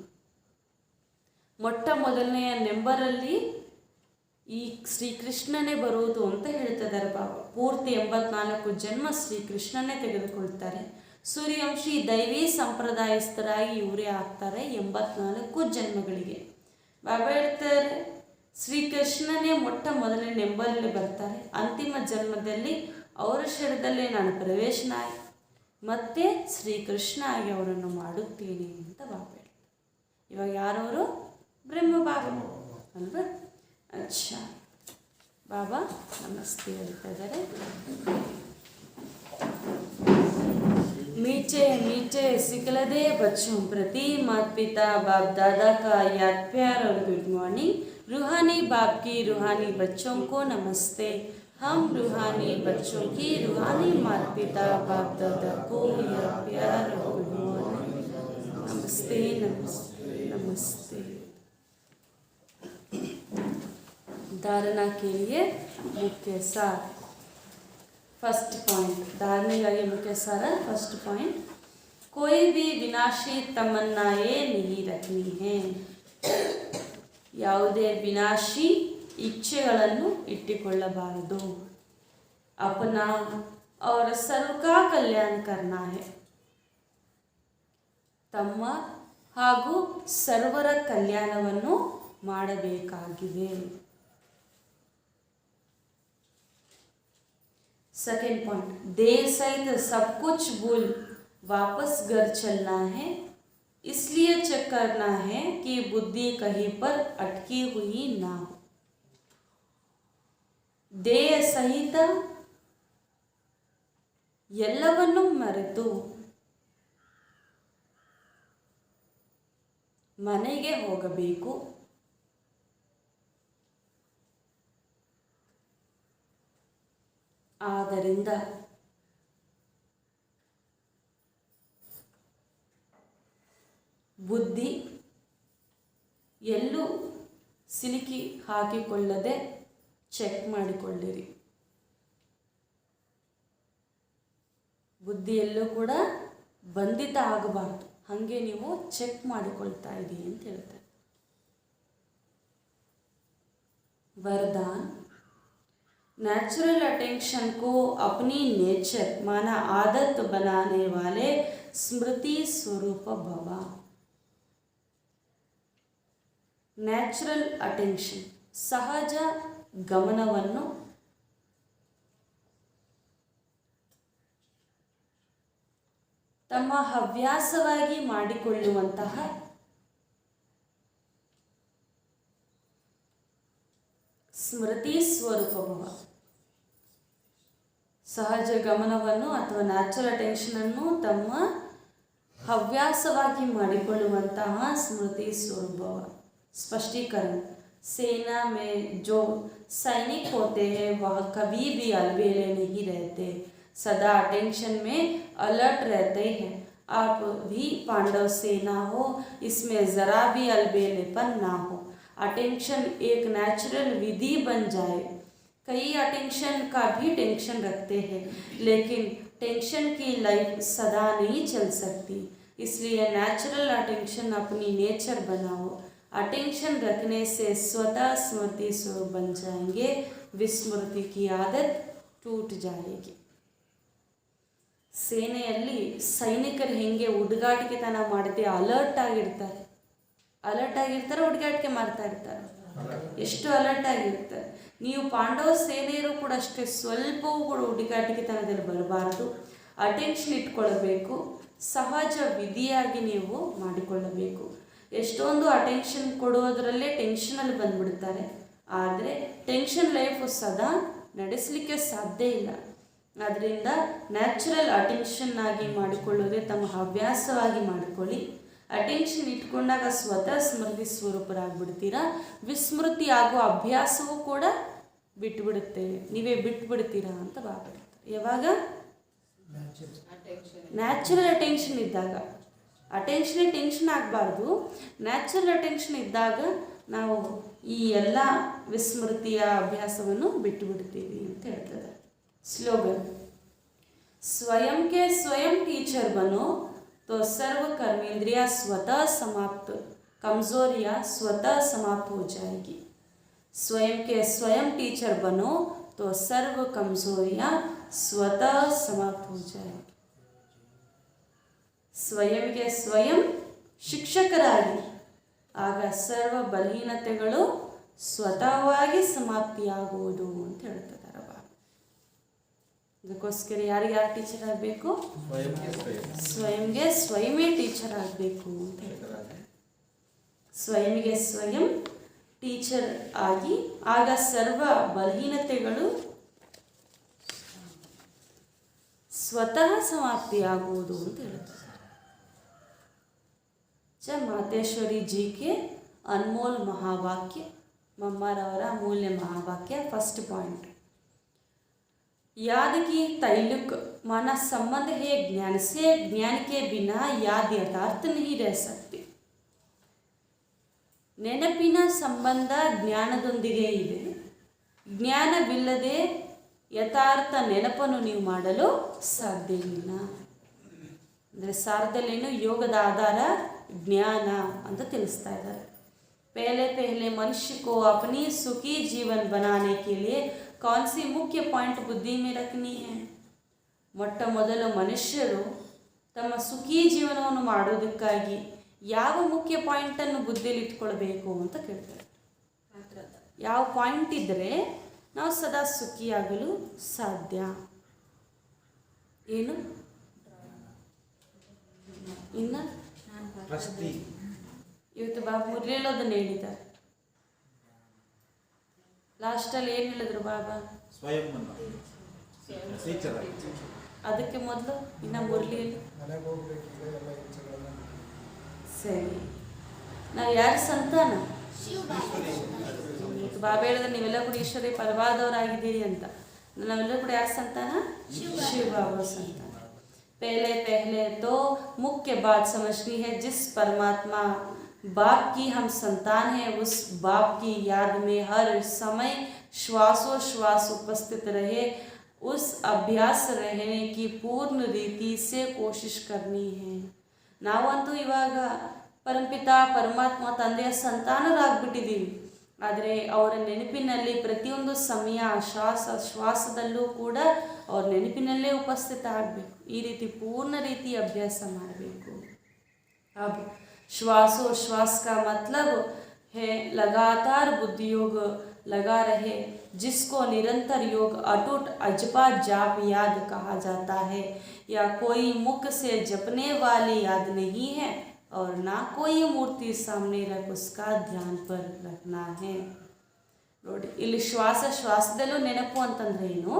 ಮೊಟ್ಟ ಮೊದಲನೆಯ ನಂಬರಲ್ಲಿ ಈ ಶ್ರೀಕೃಷ್ಣನೇ ಬರುವುದು ಅಂತ ಹೇಳ್ತಿದ್ದಾರೆ ಬಾಬಾ. ಪೂರ್ತಿ 84 ಜನ್ಮ ಶ್ರೀಕೃಷ್ಣನೇ ತೆಗೆದುಕೊಳ್ತಾರೆ. ಸೂರ್ಯವಂಶಿ ದೈವಿ ಸಂಪ್ರದಾಯಸ್ಥರಾಗಿ ಇವರೇ ಆಗ್ತಾರೆ 84 ಜನ್ಮಗಳಿಗೆ. ಬಾಬಾ ಹೇಳ್ತಾರೆ ಶ್ರೀಕೃಷ್ಣನೇ ಮೊಟ್ಟ ಮೊದಲನೇ ನಂಬರಲ್ಲಿ ಬರ್ತಾರೆ. ಅಂತಿಮ ಜನ್ಮದಲ್ಲಿ ಅವರ ಶರೀರದಲ್ಲೇ ನಾನು ಪ್ರವೇಶನಾಗಿ ಮತ್ತೆ ಶ್ರೀಕೃಷ್ಣ ಆಗಿ ಅವರನ್ನು ಮಾಡುತ್ತೇನೆ ಅಂತ ಬಾಬಾ ಹೇಳ್ತಾರೆ. ಇವಾಗ ಯಾರವರು? ಬ್ರಹ್ಮ ಬಾಬಾ ಅಲ್ವಾ? अच्छा बाबा नमस्ते ಹೇಳ್ತಾ ಇದ್ದಾರೆ. मीठे मीठे सिकलदे बच्चों प्रति माता पिता बाप दादा का याद प्यार और गुड मॉर्निंग. रूहानी बाप की रूहानी बच्चों को नमस्ते. हम रूहानी बच्चों की रूहानी माता पिता बाप दादा को याद प्यार और गुड मॉर्निंग. नमस्ते नमस्ते नमस्ते. धारणा के लिए मुख्य सार. फर्स्ट पॉइंट, धारणೆಗಾಗಿ मुख्य सार. फर्स्ट पॉइंट, कोई भी विनाशी तमन्नाएं नहीं रखनी है. ಯಾವುದೇ ವಿನಾಶಿ ಇಚ್ಛೆಗಳನ್ನು ಇಟ್ಟುಕೊಳ್ಳಬಾರದು. अपना और सबका कल्याण करना है. ತಮ್ಮ ಹಾಗೂ ಸರ್ವರ ಕಲ್ಯಾಣವನ್ನು ಮಾಡಬೇಕಾಗಿದೆ. सेकेंड पॉइंट, देह सहित सब कुछ भूल वापस घर चलना है. इसलिए चेक करना है कि बुद्धि कहीं पर अटकी हुई ना हो. देह सहित ಎಲ್ಲವನ್ನೂ ಮರೆತು ಮನೆಗೆ ಹೋಗಬೇಕು. ಆದ್ದರಿಂದ ಬುದ್ಧಿ ಎಲ್ಲೂ ಸಿಲುಕಿ ಹಾಕಿಕೊಳ್ಳದೆ ಚೆಕ್ ಮಾಡಿಕೊಳ್ಳಿರಿ. ಬುದ್ಧಿಯಲ್ಲೂ ಕೂಡ ಬಂಧಿತ ಆಗಬಾರ್ದು, ಹಾಗೆ ನೀವು ಚೆಕ್ ಮಾಡಿಕೊಳ್ತಾ ಇದ್ದೀರಿ ಅಂತ ಹೇಳ್ತಾರೆ. वरदान, नेचुरल अटेंशन को अपनी नेचर माना आदत बनाने वाले स्मृति स्वरूप भव. ನ್ಯಾಚುರಲ್ ಅಟೆನ್ಷನ್, ಸಹಜ ಗಮನವನ್ನು ತಮ್ಮ ಹವ್ಯಾಸವಾಗಿ ಮಾಡಿಕೊಳ್ಳುವಂತಹ ಸ್ಮೃತಿ ಸ್ವರೂಪ ಭವ. ಸಹಜ ಗಮನವನ್ನು ಅಥವಾ ನ್ಯಾಚುರಲ್ ಅಟೆನ್ಷನನ್ನು ತಮ್ಮ ಹವ್ಯಾಸವಾಗಿ ಮಾಡಿಕೊಳ್ಳುವಂತಹ ಸ್ಮೃತಿ ಸ್ವರೂಪ ಭವ. स्पष्टीकरण, सेना में जो सैनिक होते हैं वह कभी भी अलबेले नहीं रहते, सदा अटेंशन में अलर्ट रहते हैं. आप भी पांडव सेना हो, इसमें ज़रा भी अलबेलेपन ना हो. अटेंशन एक नेचुरल विधि बन जाए. कई अटेंशन का भी टेंशन रखते हैं, लेकिन टेंशन की लाइफ सदा नहीं चल सकती. इसलिए नेचुरल अटेंशन अपनी नेचर बनाओ. अटेंशन रखने से स्वतः स्मृति स्वरूप बन जाएंगे. विस्मृति की आदत टूट जाएगी. ಸೇನೆಯಲ್ಲಿ ಸೈನಿಕರು ಹೆಂಗೆ ಹುಡುಗಾಟಿಕೆತನ ಮಾಡದೆ ಅಲರ್ಟ್ ಆಗಿರ್ತಾರೆ, ಹುಡುಗಾಟಿಕೆ ಮಾಡ್ತಾ ಇರ್ತಾರೆ, ಎಷ್ಟು ಅಲರ್ಟ್ ಆಗಿರ್ತಾರೆ. ನೀವು ಪಾಂಡವ ಸೇನೆಯರು ಕೂಡ ಅಷ್ಟೇ, ಸ್ವಲ್ಪವೂ ಕೂಡ ಹುಡುಗಾಟಿಕೆತನದಲ್ಲಿ ಬರಬಾರ್ದು. ಅಟೆನ್ಷನ್ ಇಟ್ಕೊಳ್ಬೇಕು, ಸಹಜ ವಿಧಿಯಾಗಿ ನೀವು ಮಾಡಿಕೊಳ್ಳಬೇಕು. ಎಷ್ಟೊಂದು ಅಟೆನ್ಷನ್ ಕೊಡೋದ್ರಲ್ಲೇ ಟೆನ್ಷನಲ್ಲಿ ಬಂದ್ಬಿಡ್ತಾರೆ. ಆದರೆ ಟೆನ್ಷನ್ ಲೈಫು ಸದಾ ನಡೆಸಲಿಕ್ಕೆ ಸಾಧ್ಯ ಇಲ್ಲ. ಆದ್ದರಿಂದ ನ್ಯಾಚುರಲ್ ಅಟೆನ್ಷನ್ ಆಗಿ ಮಾಡಿಕೊಳ್ಳೋದೇ ತಮ್ಮ ಹವ್ಯಾಸವಾಗಿ ಮಾಡಿಕೊಳ್ಳಿ. ಅಟೆನ್ಷನ್ ಇಟ್ಕೊಂಡಾಗ ಸ್ವತಃ ಸ್ಮೃತಿ ಸ್ವರೂಪರಾಗ್ಬಿಡ್ತೀರಾ. ವಿಸ್ಮೃತಿ ಆಗೋ ಅಭ್ಯಾಸವೂ ಕೂಡ ಬಿಟ್ಟುಬಿಡುತ್ತೆ, ನೀವೇ ಬಿಟ್ಬಿಡ್ತೀರಾ ಅಂತ ಭಾವಿಸ್ತಾರೆ. ಯಾವಾಗ? ನ್ಯಾಚುರಲ್ ಅಟೆನ್ಷನ್ ಇದ್ದಾಗ. ಅಟೆನ್ಷನೇ ಟೆನ್ಷನ್ ಆಗಬಾರ್ದು. ನ್ಯಾಚುರಲ್ ಅಟೆನ್ಷನ್ ಇದ್ದಾಗ ನಾವು ಈ ಎಲ್ಲ ವಿಸ್ಮೃತಿಯ ಅಭ್ಯಾಸವನ್ನು ಬಿಟ್ಟು ಬಿಡ್ತೀವಿ ಅಂತ ಹೇಳ್ತದೆ. ಸ್ಲೋಗನ್, ಸ್ವಯಂ ಕೆ ಸ್ವಯಂ ಟೀಚರ್ ಬನೋ तो सर्व कर्मेंद्रिया स्वतः समाप्त, कमजोरियाँ स्वतः समाप्त हो जाएगी. स्वयं के स्वयं टीचर बनो तो सर्व कमजोरियाँ स्वतः समाप्त हो जाएगी. ಸ್ವಯಂಗೆ ಸ್ವಯಂ ಶಿಕ್ಷಕರಾಗಿ, ಆಗ ಸರ್ವ ಬಲಹೀನತೆಗಳು ಸ್ವತಃವಾಗಿ ಸಮಾಪ್ತಿಯಾಗುವುದು ಅಂತ ಹೇಳ್ತಿದ್ದಾರೆ. ಅದಕ್ಕೋಸ್ಕರ ಯಾರು ಟೀಚರ್ ಆಗಬೇಕು? ಸ್ವಯಂಗೆ ಸ್ವಯಮೇ ಟೀಚರ್ ಆಗಬೇಕು ಅಂತ ಹೇಳ್ತಾರೆ. ಸ್ವಯಂಗೆ ಸ್ವಯಂ ಟೀಚರ್ ಆಗಿ, ಆಗ ಸರ್ವ ಬಲಹೀನತೆಗಳು ಸ್ವತಃ ಸಮಾಪ್ತಿಯಾಗುವುದು ಅಂತ ಹೇಳ್ತಾರೆ. ಮಾತೇಶ್ವರಿ ಜಿ ಕೆ अनमोल महावाक्य, मम्मारवರ अमूल्य महावाक्य. फर्स्ट पॉइंट, याद की तैलुक माना संबंध है ज्ञान से, ज्ञान के बिना याद यथार्थ नहीं रह सकती. ನೆನಪಿನ ಸಂಬಂಧ ಜ್ಞಾನದೊಂದಿಗೆ ಇದೆ. ಜ್ಞಾನವಿಲ್ಲದೆ ಯಥಾರ್ಥ ನೆನಪನ್ನು ನೀವು ಮಾಡಲು ಸಾಧ್ಯವಿಲ್ಲ. ಅಂದರೆ ಸಾರದಲ್ಲೇನು ಯೋಗದ ಆಧಾರ ज्ञान ಅಂತ ತಿಳಿಸ್ತಾ ಇದ್ದಾರೆ. पहले मनुष्य को अपनी सुखी जीवन बनाने के लिए कौन सी मुख्य पॉइंट बुद्धि में रखनी है? ಮೊಟ್ಟ ಮೊದಲು ಮನುಷ್ಯರು ತಮ್ಮ ಸುಖಿ ಜೀವನವನ್ನು ಮಾಡೋದಕ್ಕಾಗಿ ಯಾವ ಮುಖ್ಯ ಪಾಯಿಂಟನ್ನು ಬುದ್ಧಿಯಲ್ಲಿ ಇಟ್ಕೊಳ್ಬೇಕು ಅಂತ ಕೇಳ್ತಾರೆ. ಯಾವ ಪಾಯಿಂಟ್ ಇದ್ದರೆ ನಾವು ಸದಾ ಸುಖಿಯಾಗಲು ಸಾಧ್ಯ? ಏನು? ಇನ್ನು ಇವತ್ತು ಬಾಬಾ ಮುರಳಿ ಹೇಳೋದನ್ನ ಹೇಳಿದ್ದಾರೆ. ಲಾಸ್ಟಲ್ಲಿ ಏನು ಹೇಳಿದ್ರು ಬಾಬಾ? ಅದಕ್ಕೆ ಮೊದಲು ಇನ್ನು ಮುರಳಿಯಲ್ಲಿ ಸರಿ, ನಾವು ಯಾರ ಸಂತಾನ? ಬಾಬಾ ಹೇಳಿದ್ರೆ ನೀವೆಲ್ಲ ಕೂಡ ಈಶ್ವರಿ ಪರವಾದವರಾಗಿದ್ದೀರಿ ಅಂತ. ನಾವೆಲ್ಲ ಕೂಡ ಯಾರ ಸಂತಾನ? ಶಿವ ಬಾಬಾ ಸಂತಾನ. पहले तो मुख्य बात समझनी है, जिस परमात्मा बाप की हम संतान हैं, उस बाप की याद में हर समय श्वासोश्वास उपस्थित रहे, उस अभ्यास रहने की पूर्ण रीति से कोशिश करनी है. ನಾವಂತೂ ಇವಾಗ ಪರಂಪಿತ ಪರಮಾತ್ಮ ತಂದೆಯ ಸಂತಾನರಾಗ್ಬಿಟ್ಟಿದ್ದೀವಿ. ಆದರೆ ಅವರ ನೆನಪಿನಲ್ಲಿ ಪ್ರತಿಯೊಂದು ಸಮಯ ಶ್ವಾಸದಲ್ಲೂ ಕೂಡ ಅವ್ರ ನೆನಪಿನಲ್ಲೇ ಉಪಸ್ಥಿತ ಆಗಬೇಕು. ಈ ರೀತಿ ಪೂರ್ಣ ರೀತಿ ಅಭ್ಯಾಸ ಮಾಡಬೇಕು. अब श्वासोश्वास का मतलब है लगातार बुद्धि योग लगा रहे, जिसको निरंतर योग अटूट अजपा जाप याद कहा जाता है। या कोई मुख से जपने वाली याद नहीं है और ना कोई मूर्ति सामने रख उसका ध्यान पर रखना है। ನೋಡಿ, ಇಲ್ಲಿ ಶ್ವಾಸದಲ್ಲೂ ನೆನಪು ಅಂತಂದ್ರೆ ಏನು,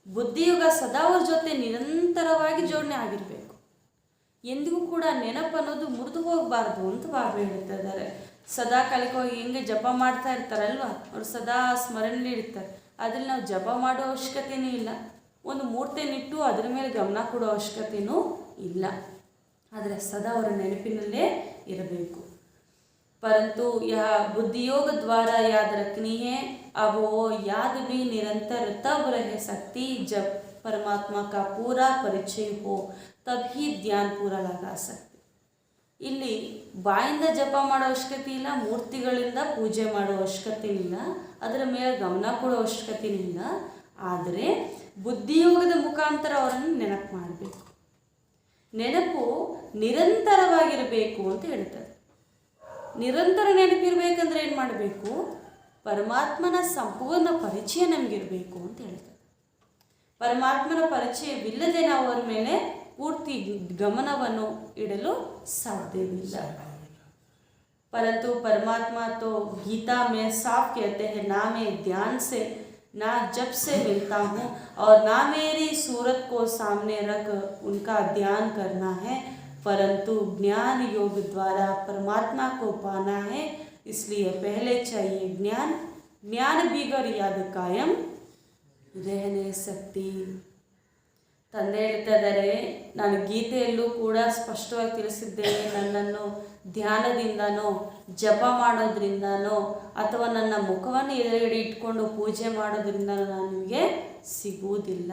ಬುದ್ಧಿಯುಗ ಸದಾ ಅವ್ರ ಜೊತೆ ನಿರಂತರವಾಗಿ ಜೋಡಣೆ ಆಗಿರಬೇಕು. ಎಂದಿಗೂ ಕೂಡ ನೆನಪು ಅನ್ನೋದು ಮುರಿದು ಹೋಗಬಾರ್ದು ಅಂತ ಬಾಬಾ ಹೇಳ್ತಾ ಇದ್ದಾರೆ. ಸದಾ ಕಾಲಕ್ಕೆ ಹೋಗಿ ಹೆಂಗೆ ಜಪ ಮಾಡ್ತಾ ಇರ್ತಾರಲ್ವ, ಅವ್ರು ಸದಾ ಸ್ಮರಣೆಯಲ್ಲಿ ಇರ್ತಾರೆ. ಅದ್ರಲ್ಲಿ ನಾವು ಜಪ ಮಾಡೋ ಅವಶ್ಯಕತೆಯೂ ಇಲ್ಲ, ಒಂದು ಮೂರ್ತಿನಿಟ್ಟು ಅದ್ರ ಮೇಲೆ ಗಮನ ಕೊಡೋ ಅವಶ್ಯಕತೆಯೂ ಇಲ್ಲ. ಆದರೆ ಸದಾ ಅವರ ನೆನಪಿನಲ್ಲೇ ಇರಬೇಕು. परंतु यह बुद्धियोग द्वारा याद रखनी है। अब वो याद भी निरंतर तब रह सकती जब परमात्मा का पूरा परिचय हो, तभी ध्यान पूरा लगा सकते. ಇಲ್ಲಿ ಬಾಯಿಂದ ಜಪ ಮಾಡೋ ಅವಶ್ಯಕತೆ ಇಲ್ಲ, ಮೂರ್ತಿಗಳಿಂದ ಪೂಜೆ ಮಾಡೋ ಅವಶ್ಯಕತೆ ಇಲ್ಲ, ಅದರ ಮೇಲೆ ಗಮನ ಕೊಡೋ ಅವಶ್ಯಕತೆ ಇಲ್ಲ. ಆದರೆ ಬುದ್ಧಿಯೋಗದ ಮುಖಾಂತರ ಅವರನ್ನು ನೆನಪು ಮಾಡಬೇಕು. ನೆನಪು ನಿರಂತರವಾಗಿರಬೇಕು ಅಂತ ಹೇಳ್ತಾರೆ. ನಿರಂತರ ನೆನಪಿರಬೇಕಂದ್ರೆ ಏನು ಮಾಡಬೇಕು, ಪರಮಾತ್ಮನ ಸಂಪೂರ್ಣ ಪರಿಚಯ ನಮಗಿರಬೇಕು ಅಂತ ಹೇಳ್ತಾರೆ. ಪರಮಾತ್ಮನ ಪರಿಚಯವಿಲ್ಲದೆ ನಾವು ಅವರ ಮೇಲೆ ಪೂರ್ತಿ ಗಮನವನ್ನು ಇಡಲು ಸಾಧ್ಯವಿಲ್ಲ. परंतु परमात्मा तो गीता में साफ कहते हैं, ना मैं ध्यान से ना जप से मिलता हूँ और ना मेरी सूरत को सामने रख उनका ध्यान करना है, परंतु ज्ञान योग द्वारा परमात्मा को पाना है. इसलिए पहले चाहिए ज्ञान. ज्ञान बिगर याद कायम रह नहीं सकती. ತಂದೆ ಹೇಳ್ತಾ ಇದ್ದಾರೆ, ನಾನು ಗೀತೆಯಲ್ಲೂ ಕೂಡ ಸ್ಪಷ್ಟವಾಗಿ ತಿಳಿಸಿದ್ದೇನೆ, ನನ್ನನ್ನು ಧ್ಯಾನದಿಂದನೋ ಜಪ ಮಾಡೋದ್ರಿಂದನೋ ಅಥವಾ ನನ್ನ ಮುಖವನ್ನು ಎದುರುಗಡೆ ಇಟ್ಕೊಂಡು ಪೂಜೆ ಮಾಡೋದ್ರಿಂದ ನಾನು ನಿಮಗೆ ಸಿಗುವುದಿಲ್ಲ.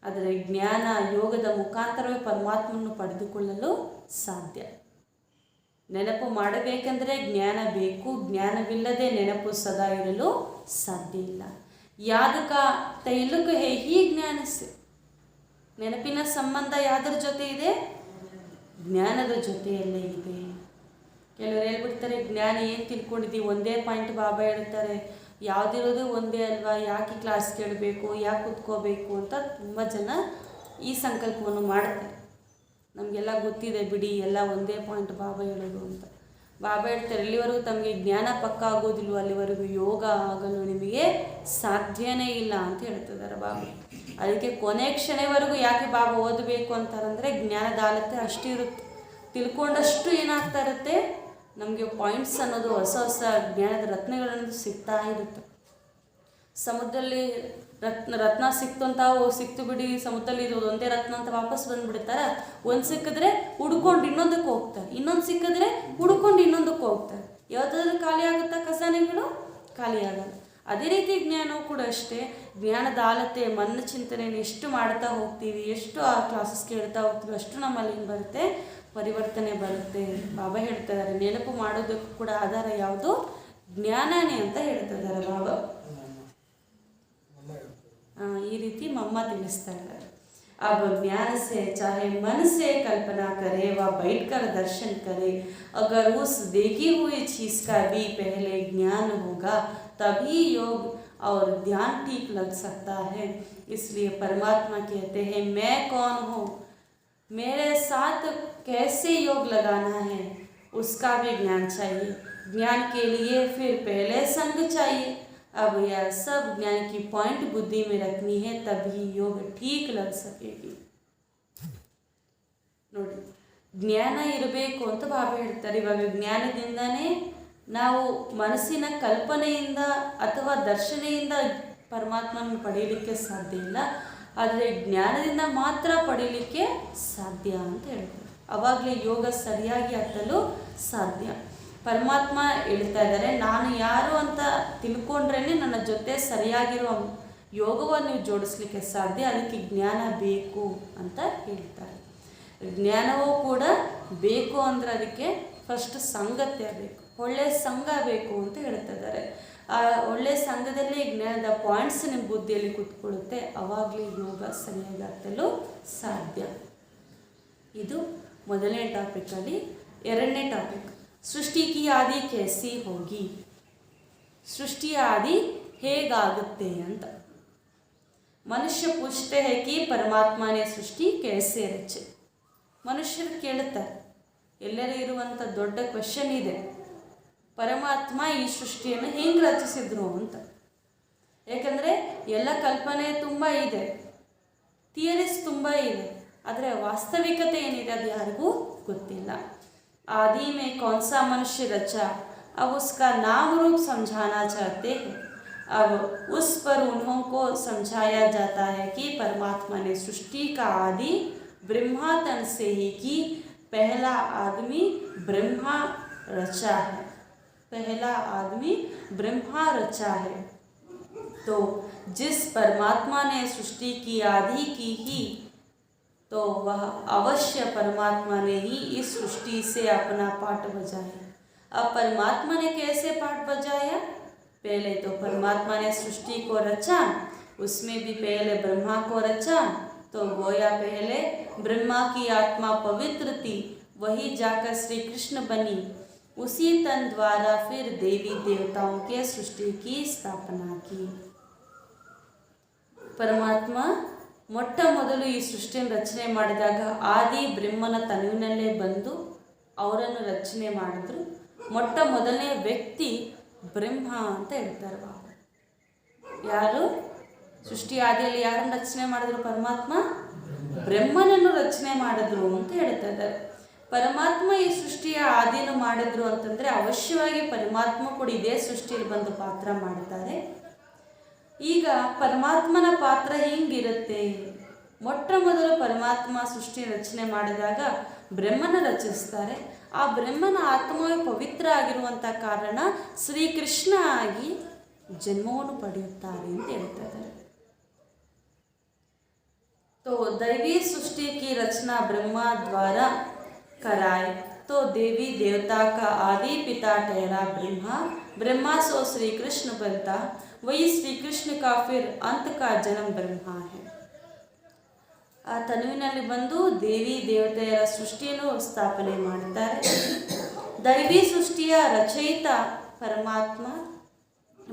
ಆದರೆ ಜ್ಞಾನ ಯೋಗದ ಮುಖಾಂತರವೇ ಪರಮಾತ್ಮನನ್ನು ಪಡೆದುಕೊಳ್ಳಲು ಸಾಧ್ಯ. ನೆನಪು ಮಾಡಬೇಕೆಂದರೆ ಜ್ಞಾನ ಬೇಕು, ಜ್ಞಾನವಿಲ್ಲದೆ ನೆನಪು ಸದಾ ಇರಲು ಸಾಧ್ಯ ಇಲ್ಲ. ಯಾದಕ ತೈಲುಕ ಹೇ ಹೀ ಜ್ಞಾನಿಸಿ. ನೆನಪಿನ ಸಂಬಂಧ ಯಾವುದರ ಜೊತೆ ಇದೆ, ಜ್ಞಾನದ ಜೊತೆಯಲ್ಲೇ ಇದೆ. ಕೆಲವರು ಹೇಳ್ಬಿಡ್ತಾರೆ, ಜ್ಞಾನ ಏನು ತಿಳ್ಕೊಂಡಿದ್ದೀವಿ, ಒಂದೇ ಪಾಯಿಂಟ್ ಬಾಬಾ ಹೇಳ್ತಾರೆ, ಯಾವುದಿರೋದು ಒಂದೇ ಅಲ್ವಾ, ಯಾಕೆ ಕ್ಲಾಸ್ ಕೇಳಬೇಕು, ಯಾಕೆ ಕೂತ್ಕೋಬೇಕು ಅಂತ ತುಂಬ ಜನ ಈ ಸಂಕಲ್ಪವನ್ನು ಮಾಡ್ತಾರೆ. ನಮಗೆಲ್ಲ ಗೊತ್ತಿದೆ ಬಿಡಿ, ಎಲ್ಲ ಒಂದೇ ಪಾಯಿಂಟ್ ಬಾಬಾ ಹೇಳೋದು ಅಂತ. ಬಾಬಾ ಹೇಳ್ತಾರೆ, ಎಲ್ಲಿವರೆಗೂ ತಮಗೆ ಜ್ಞಾನ ಪಕ್ಕ ಆಗೋದಿಲ್ವೋ ಅಲ್ಲಿವರೆಗೂ ಯೋಗ ಆಗಲು ನಿಮಗೆ ಸಾಧ್ಯನೇ ಇಲ್ಲ ಅಂತ ಹೇಳ್ತಿದ್ದಾರೆ ಬಾಬಾ. ಅದಕ್ಕೆ ಕೊನೆ ಕ್ಷಣವರೆಗೂ ಯಾಕೆ ಬಾಬಾ ಓದಬೇಕು ಅಂತಾರಂದರೆ, ಜ್ಞಾನದ ಆಲತೆ ಅಷ್ಟು ಇರುತ್ತೆ. ತಿಳ್ಕೊಂಡಷ್ಟು ಏನಾಗ್ತಾ ಇರುತ್ತೆ, ನಮಗೆ ಪಾಯಿಂಟ್ಸ್ ಅನ್ನೋದು ಹೊಸ ಹೊಸ ಜ್ಞಾನದ ರತ್ನಗಳನ್ನೋದು ಸಿಗ್ತಾ ಇರುತ್ತೆ. ಸಮುದ್ರದಲ್ಲಿ ರತ್ನ ಸಿಕ್ತು ಅಂತ ಸಿಕ್ತು ಬಿಡಿ, ಸಮುದ್ರದಲ್ಲಿ ಇರೋದು ಒಂದೇ ರತ್ನ ಅಂತ ವಾಪಸ್ ಬಂದುಬಿಡ್ತಾರೆ. ಒಂದು ಸಿಕ್ಕಿದ್ರೆ ಹುಡ್ಕೊಂಡು ಇನ್ನೊಂದಕ್ಕೆ ಹೋಗ್ತಾರೆ, ಇನ್ನೊಂದು ಸಿಕ್ಕಿದ್ರೆ ಹುಡ್ಕೊಂಡು ಇನ್ನೊಂದಕ್ಕೆ ಹೋಗ್ತಾರೆ. ಯಾವ್ದಾದ್ರು ಖಾಲಿ ಆಗುತ್ತಾ ಖಜಾನೆಗಳು? ಖಾಲಿ ಆಗಲ್ಲ. ಅದೇ ರೀತಿ ಜ್ಞಾನವೂ ಕೂಡ ಅಷ್ಟೇ. ಜ್ಞಾನದ ಆಲತೆ ಮನ್ನ ಚಿಂತನೆಯನ್ನು ಎಷ್ಟು ಮಾಡ್ತಾ ಹೋಗ್ತೀವಿ, ಎಷ್ಟು ಆ ಕ್ಲಾಸಸ್ ಕೇಳ್ತಾ ಹೋಗ್ತೀವಿ, ಅಷ್ಟು ನಮ್ಮಲ್ಲಿ ಏನು ಬರುತ್ತೆ, ಪರಿವರ್ತನೆ ಬರುತ್ತೆ. ಬಾಬಾ ಹೇಳ್ತಾ ಇದ್ದಾರೆ, ನೆನಪು ಮಾಡೋದಕ್ಕೂ ಕೂಡ ಆಧಾರ ಯಾವುದು, ಜ್ಞಾನನೇ ಅಂತ ಹೇಳ್ತಾ ಇದ್ದಾರೆ ಬಾಬಾ. ಈ ರೀತಿ ಮಮ್ಮ ತಿಳಿಸ್ತಾ ಇದ್ದಾರೆ. अब ज्ञान से चाहे मन से कल्पना करे व बैठकर दर्शन करे, अगर उस देखी हुई चीज़ का भी पहले ज्ञान होगा तभी योग और ध्यान ठीक लग सकता है. इसलिए परमात्मा कहते हैं, मैं कौन हूँ, मेरे साथ कैसे योग लगाना है, उसका भी ज्ञान चाहिए. ज्ञान के लिए फिर पहले संग चाहिए. अब यह सब ज्ञान की पॉइंट बुद्धि में रखनी है, तभी योग ठीक लग सकेगी. ನೋಡಿ, ಜ್ಞಾನ ಇರಬೇಕು ಅಂತ ಬಾಬಾ ಹೇಳ್ತಾರೆ. ಇವಾಗ ಜ್ಞಾನದಿಂದನೇ ನಾವು ಮನಸ್ಸಿನ ಕಲ್ಪನೆಯಿಂದ ಅಥವಾ ದರ್ಶನೆಯಿಂದ ಪರಮಾತ್ಮನ ಪಡೆಯಲಿಕ್ಕೆ ಸಾಧ್ಯ ಇಲ್ಲ, ಆದರೆ ಜ್ಞಾನದಿಂದ ಮಾತ್ರ ಪಡೆಯಲಿಕ್ಕೆ ಸಾಧ್ಯ ಅಂತ ಹೇಳ್ತಾರೆ. ಆವಾಗಲೇ ಯೋಗ ಸರಿಯಾಗಿ ಹತ್ತಲು ಸಾಧ್ಯ. ಪರಮಾತ್ಮ ಹೇಳ್ತಾ ಇದ್ದಾರೆ, ನಾನು ಯಾರು ಅಂತ ತಿಳ್ಕೊಂಡ್ರೇ ನನ್ನ ಜೊತೆ ಸರಿಯಾಗಿರೋ ಯೋಗವನ್ನು ನೀವು ಜೋಡಿಸ್ಲಿಕ್ಕೆ ಸಾಧ್ಯ, ಅದಕ್ಕೆ ಜ್ಞಾನ ಬೇಕು ಅಂತ ಹೇಳ್ತಾರೆ. ಜ್ಞಾನವೂ ಕೂಡ ಬೇಕು ಅಂದರೆ ಅದಕ್ಕೆ ಫಸ್ಟ್ ಸಂಗತ್ಯ ಬೇಕು, ಒಳ್ಳೆಯ ಸಂಘ ಬೇಕು ಅಂತ ಹೇಳ್ತಾ ಇದ್ದಾರೆ. ಆ ಒಳ್ಳೆಯ ಸಂಘದಲ್ಲಿ ಜ್ಞಾನದ ಪಾಯಿಂಟ್ಸ್ ನಿಮ್ಮ ಬುದ್ಧಿಯಲ್ಲಿ ಕೂತ್ಕೊಳ್ಳುತ್ತೆ, ಆವಾಗಲೇ ಯೋಗ ಸರಿಯಾಗಿ ಹತ್ತಲು ಸಾಧ್ಯ. ಇದು ಮೊದಲನೇ ಟಾಪಿಕಲ್ಲಿ. ಎರಡನೇ ಟಾಪಿಕ್, सृष्टि की आदि कैसी होगी. सृष्टिಯ आदि ಹೇಗಾಗುತ್ತೆ ಅಂತ. ಮನುಷ್ಯ पूछते हैं कि परमात्मा ने सृष्टि कैसे रचे. ಮನುಷ್ಯರು ಕೇಳುತ್ತಾರೆ, ಎಲ್ಲರೂ ಇರುವಂಥ ದೊಡ್ಡ ಕ್ವೆಶ್ಚನ್ ಇದೆ, ಪರಮಾತ್ಮ ಈ ಸೃಷ್ಟಿಯನ್ನು ಹೆಂಗೆ ರಚಿಸಿದ್ರು ಅಂತ. ಏಕೆಂದರೆ ಎಲ್ಲ ಕಲ್ಪನೆ ತುಂಬ ಇದೆ, ಥಿಯರೀಸ್ ತುಂಬ ಇದೆ, ಆದರೆ ವಾಸ್ತವಿಕತೆ ಏನಿದೆ ಅದು ಯಾರಿಗೂ ಗೊತ್ತಿಲ್ಲ. आदि में कौन सा मनुष्य रचा, अब उसका नाम रूप समझाना चाहते हैं. अब उस पर उन्हों को समझाया जाता है कि परमात्मा ने सृष्टि का आदि ब्रह्मा तन से ही की. पहला आदमी ब्रह्मा रचा है, पहला आदमी ब्रह्मा रचा है. तो जिस परमात्मा ने सृष्टि की आदि की ही, तो वह अवश्य परमात्मा ने ही इस सृष्टि से अपना पाठ बजाया. अब परमात्मा ने कैसे पाठ बजाया? पहले तो परमात्मा ने सृष्टि को रचा, उसमें भी पहले ब्रह्मा को रचा. तो गोया पहले ब्रह्मा की आत्मा पवित्र थी, वही जाकर श्री कृष्ण बनी. उसी तन द्वारा फिर देवी देवताओं के सृष्टि की स्थापना की. परमात्मा ಮೊಟ್ಟ ಮೊದಲು ಈ ಸೃಷ್ಟಿಯನ್ನು ರಚನೆ ಮಾಡಿದಾಗ ಆದಿ ಬ್ರಹ್ಮನ ತನುವಿನಲ್ಲೇ ಬಂದು ಅವರನ್ನು ರಚನೆ ಮಾಡಿದ್ರು. ಮೊಟ್ಟ ಮೊದಲನೇ ವ್ಯಕ್ತಿ ಬ್ರಹ್ಮ ಅಂತ ಹೇಳ್ತಾರೆ ಬಾಬಾ. ಯಾರು ಸೃಷ್ಟಿ ಆದಿಯಲ್ಲಿ ಯಾರನ್ನು ರಚನೆ ಮಾಡಿದ್ರು? ಪರಮಾತ್ಮ ಬ್ರಹ್ಮನನ್ನು ರಚನೆ ಮಾಡಿದ್ರು ಅಂತ ಹೇಳ್ತಾ ಇದ್ದಾರೆ. ಪರಮಾತ್ಮ ಈ ಸೃಷ್ಟಿಯ ಆದಿನ ಮಾಡಿದ್ರು ಅಂತಂದರೆ ಅವಶ್ಯವಾಗಿ ಪರಮಾತ್ಮ ಕೂಡ ಇದೇ ಸೃಷ್ಟಿಯಲ್ಲಿ ಬಂದು ಪಾತ್ರ ಮಾಡ್ತಾರೆ. ಈಗ ಪರಮಾತ್ಮನ ಪಾತ್ರ ಹೆಂಗಿರುತ್ತೆ? ಮೊಟ್ಟ ಮೊದಲು ಪರಮಾತ್ಮ ಸೃಷ್ಟಿ ರಚನೆ ಮಾಡಿದಾಗ ಬ್ರಹ್ಮನ ರಚಿಸ್ತಾರೆ. ಆ ಬ್ರಹ್ಮನ ಆತ್ಮವೇ ಪವಿತ್ರ ಆಗಿರುವಂಥ ಕಾರಣ ಶ್ರೀಕೃಷ್ಣ ಆಗಿ ಜನ್ಮವನ್ನು ಪಡೆಯುತ್ತಾರೆ ಅಂತ ಹೇಳ್ತಾ ಇದ್ದಾರೆ. तो दैवी सृष्टि की रचना ब्रह्मा द्वारा कराए, तो देवी देवता का आदि पिता ठहरा ब्रह्मा. ब्रह्मा सो श्री कृष्ण बनता, वही श्री कृष्ण का फिर अंत का जन्म ब्रह्मा है. ಆ ತನುವಿನಲ್ಲಿ ಬಂದು ದೇವಿ ದೇವತೆಯರ ಸೃಷ್ಟಿಯನ್ನು ಸ್ಥಾಪನೆ ಮಾಡುತ್ತಾರೆ. ದೈವಿ ಸೃಷ್ಟಿಯ ರಚಯಿತ ಪರಮಾತ್ಮ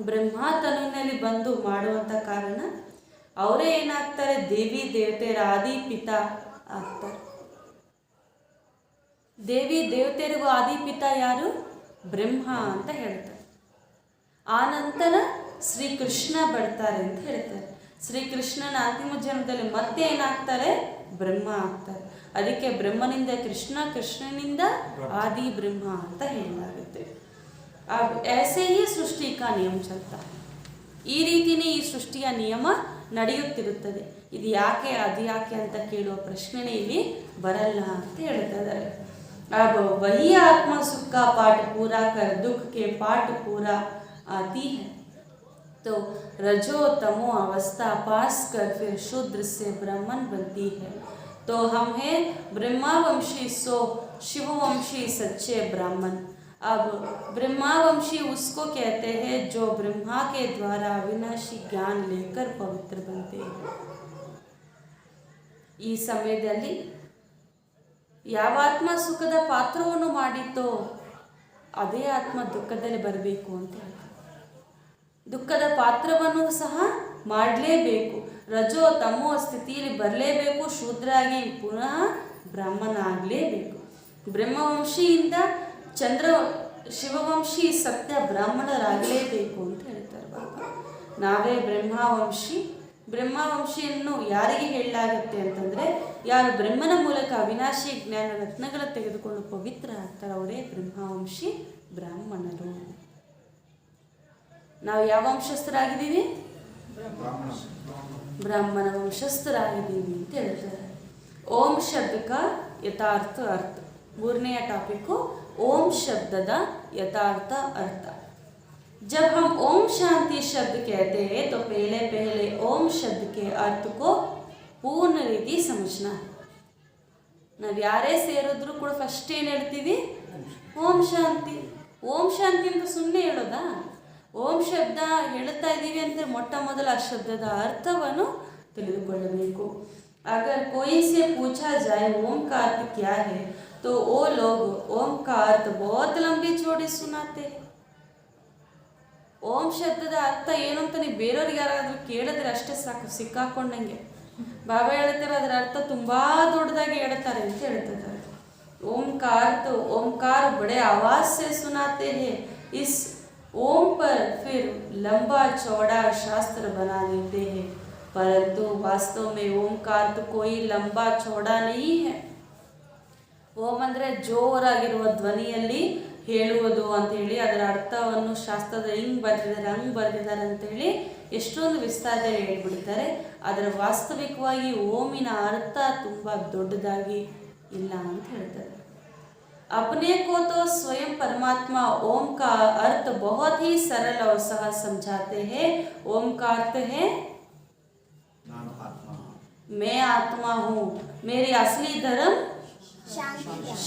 ಬ್ರಹ್ಮ ತನುವಿನಲ್ಲಿ ಬಂದು ಮಾಡುವಂಥ ಕಾರಣ ಅವರೇ ಏನಾಗ್ತಾರೆ? ದೇವಿ ದೇವತೆಯರ ಆದಿ ಪಿತಾ ಆಗ್ತಾರೆ. ದೇವಿ ದೇವತೆಯರಿಗೂ ಆದಿ ಪಿತಾ ಯಾರು? ಬ್ರಹ್ಮ ಅಂತ ಹೇಳ್ತಾರೆ. ಆ ನಂತರ ಶ್ರೀಕೃಷ್ಣ ಬರ್ತಾರೆ ಅಂತ ಹೇಳ್ತಾರೆ. ಶ್ರೀಕೃಷ್ಣನ ಅಂತಿಮ ಜನ್ಮದಲ್ಲಿ ಮತ್ತೆ ಏನಾಗ್ತಾರೆ? ಬ್ರಹ್ಮ ಆಗ್ತಾರೆ. ಅದಕ್ಕೆ ಬ್ರಹ್ಮನಿಂದ ಕೃಷ್ಣ, ಕೃಷ್ಣನಿಂದ ಆದಿ ಬ್ರಹ್ಮ ಅಂತ ಹೇಳಲಾಗುತ್ತೆ. ऐसे ही सृष्टि का नियम चलता है. ಈ ರೀತಿಯೇ ಈ ಸೃಷ್ಟಿಯ ನಿಯಮ ನಡೆಯುತ್ತಿರುತ್ತದೆ. ಇದು ಯಾಕೆ ಅದು ಯಾಕೆ ಅಂತ ಕೇಳುವ ಪ್ರಶ್ನೆನೇ ಇಲ್ಲಿ ಬರಲ್ಲ ಅಂತ ಹೇಳ್ತಾ ಇದ್ದಾರೆ. अब वही आत्मा सुख का पाठ पूरा कर दुख के पाठ पूरा आती है. तो रजो तमो अवस्था पास कर फिर शूद्र से ब्राह्मण बनती है. तो हम हैं ब्रह्मावंशी सो शिववंशी सच्चे ब्राह्मण. अब ब्रह्मावंशी उसको कहते हैं जो ब्रह्मा के द्वारा अविनाशी ज्ञान लेकर पवित्र बनते हैं. ಈ ಸಮಯದಲ್ಲಿ ಯಾವ ಆತ್ಮ ಸುಖದ ಪಾತ್ರವನ್ನು ಮಾಡಿತ್ತೋ ಅದೇ ಆತ್ಮ ದುಃಖದಲ್ಲಿ ಬರಬೇಕು ಅಂತ ಹೇಳ್ತಾರೆ. ದುಃಖದ ಪಾತ್ರವನ್ನು ಸಹ ಮಾಡಲೇಬೇಕು. ರಜೋ ತಮೋ ಸ್ಥಿತಿಯಲ್ಲಿ ಬರಲೇಬೇಕು. ಶೂದ್ರಾಗಿ ಪುನಃ ಬ್ರಾಹ್ಮಣ ಆಗಲೇಬೇಕು. ಬ್ರಹ್ಮವಂಶಿಯಿಂದ ಚಂದ್ರ ಶಿವವಂಶಿ ಸತ್ಯ ಬ್ರಾಹ್ಮಣರಾಗಲೇಬೇಕು ಅಂತ ಹೇಳ್ತಾರೆ ಬಾಬಾ. ನಾವೇ ಬ್ರಹ್ಮವಂಶಿ. ಬ್ರಹ್ಮವಂಶಿಯನ್ನು ಯಾರಿಗೆ ಹೇಳಲಾಗುತ್ತೆ ಅಂತಂದರೆ ಯಾರು ಬ್ರಹ್ಮನ ಮೂಲಕ ಅವಿನಾಶಿ ಜ್ಞಾನ ರತ್ನಗಳ ತೆಗೆದುಕೊಂಡು ಪವಿತ್ರ ಆಗ್ತಾರೆ ಅವರೇ ಬ್ರಹ್ಮವಂಶಿ ಬ್ರಾಹ್ಮಣರು. ನಾವು ಯಾವ ವಂಶಸ್ಥರಾಗಿದ್ದೀವಿ? ಬ್ರಾಹ್ಮಣ ವಂಶಸ್ಥರಾಗಿದ್ದೀವಿ ಅಂತ ಹೇಳ್ತಾರೆ. ಓಂ ಶಬ್ದಕ ಯಥಾರ್ಥ ಅರ್ಥ. ಮೂರನೆಯ ಟಾಪಿಕ್ಕು ಓಂ ಶಬ್ದದ ಯಥಾರ್ಥ ಅರ್ಥ. जब हम ओम शांति शब्द कहते हैं तो पहले पहले ओम शब्द के अर्थ को पूर्ण ರೀತಿ समझना है. ನಾವು ಯಾರೇ ಸೇರಿದ್ರು ಕೂಡ ಫಸ್ಟ್ ಏನು ಹೇಳ್ತೀವಿ? ಓಂ ಶಾಂತಿ. ಓಂ ಶಾಂತಿ ಅಂತ ಸುಮ್ಮನೆ ಹೇಳೋದಾ? ಓಂ ಶಬ್ದ ಹೇಳ್ತಾ ಇದ್ದೀವಿ ಅಂತ ಮೊಟ್ಟ ಮೊದಲ ಆ ಶಬ್ದದ ಅರ್ಥವನ್ನು ತಿಳಿದುಕೊಳ್ಳಬೇಕು. अगर कोई से पूछा जाए ओम का अर्थ क्या है तो वो लोग ओम का अर्थ बहुत लंबी चौड़ी सुनाते हैं. ಓಂ ಶಬ್ದದ ಅರ್ಥ ಏನು ಅಂತ ನೀವು ಬೇರೆಯವ್ರಿಗೆ ಯಾರಾದರೂ ಕೇಳಿದ್ರೆ ಅಷ್ಟೇ ಸಾಕು, ಸಿಕ್ಕಾಕೊಂಡಂಗೆ. ಬಾಬಾ ಹೇಳ್ತಾರೆ ಅದರ ಅರ್ಥ ತುಂಬ ದೊಡ್ಡದಾಗಿ ಹೇಳ್ತಾರೆ ಅಂತ ಹೇಳ್ತಿದ್ದಾರೆ. ओमकार तो ओमकार बड़े आवाज से सुनाते हैं, इस ओम पर फिर लंबा चौड़ा शास्त्र बना देते हैं, परंतु वास्तव में ओमकार तो कोई लंबा चौड़ा नहीं है. ಓಂ ಅಂದರೆ ಜೋರಾಗಿರುವ ಧ್ವನಿಯಲ್ಲಿ ಹೇಳುವುದು ಅಂತೇಳಿ ಅದರ ಅರ್ಥವನ್ನು ಶಾಸ್ತ್ರದ ಹಿಂಗೆ ಬರೆದಿದ್ದಾರೆ ಹಂಗೆ ಬರೆದಿದ್ದಾರೆ ಅಂತೇಳಿ ಎಷ್ಟೊಂದು ವಿಸ್ತಾರದಲ್ಲಿ ಹೇಳ್ಬಿಡ್ತಾರೆ. ಅದರ ವಾಸ್ತವಿಕವಾಗಿ ಓಮಿನ ಅರ್ಥ ತುಂಬ ದೊಡ್ಡದಾಗಿ ಇಲ್ಲ ಅಂತ ಹೇಳ್ತಾರೆ. अपने को तो स्वयं परमात्मा ओम का अर्थ बहुत ही सरल और सहज समझाते हैं. ओम का अर्थ है मैं आत्मा हूँ, मेरी असली धर्म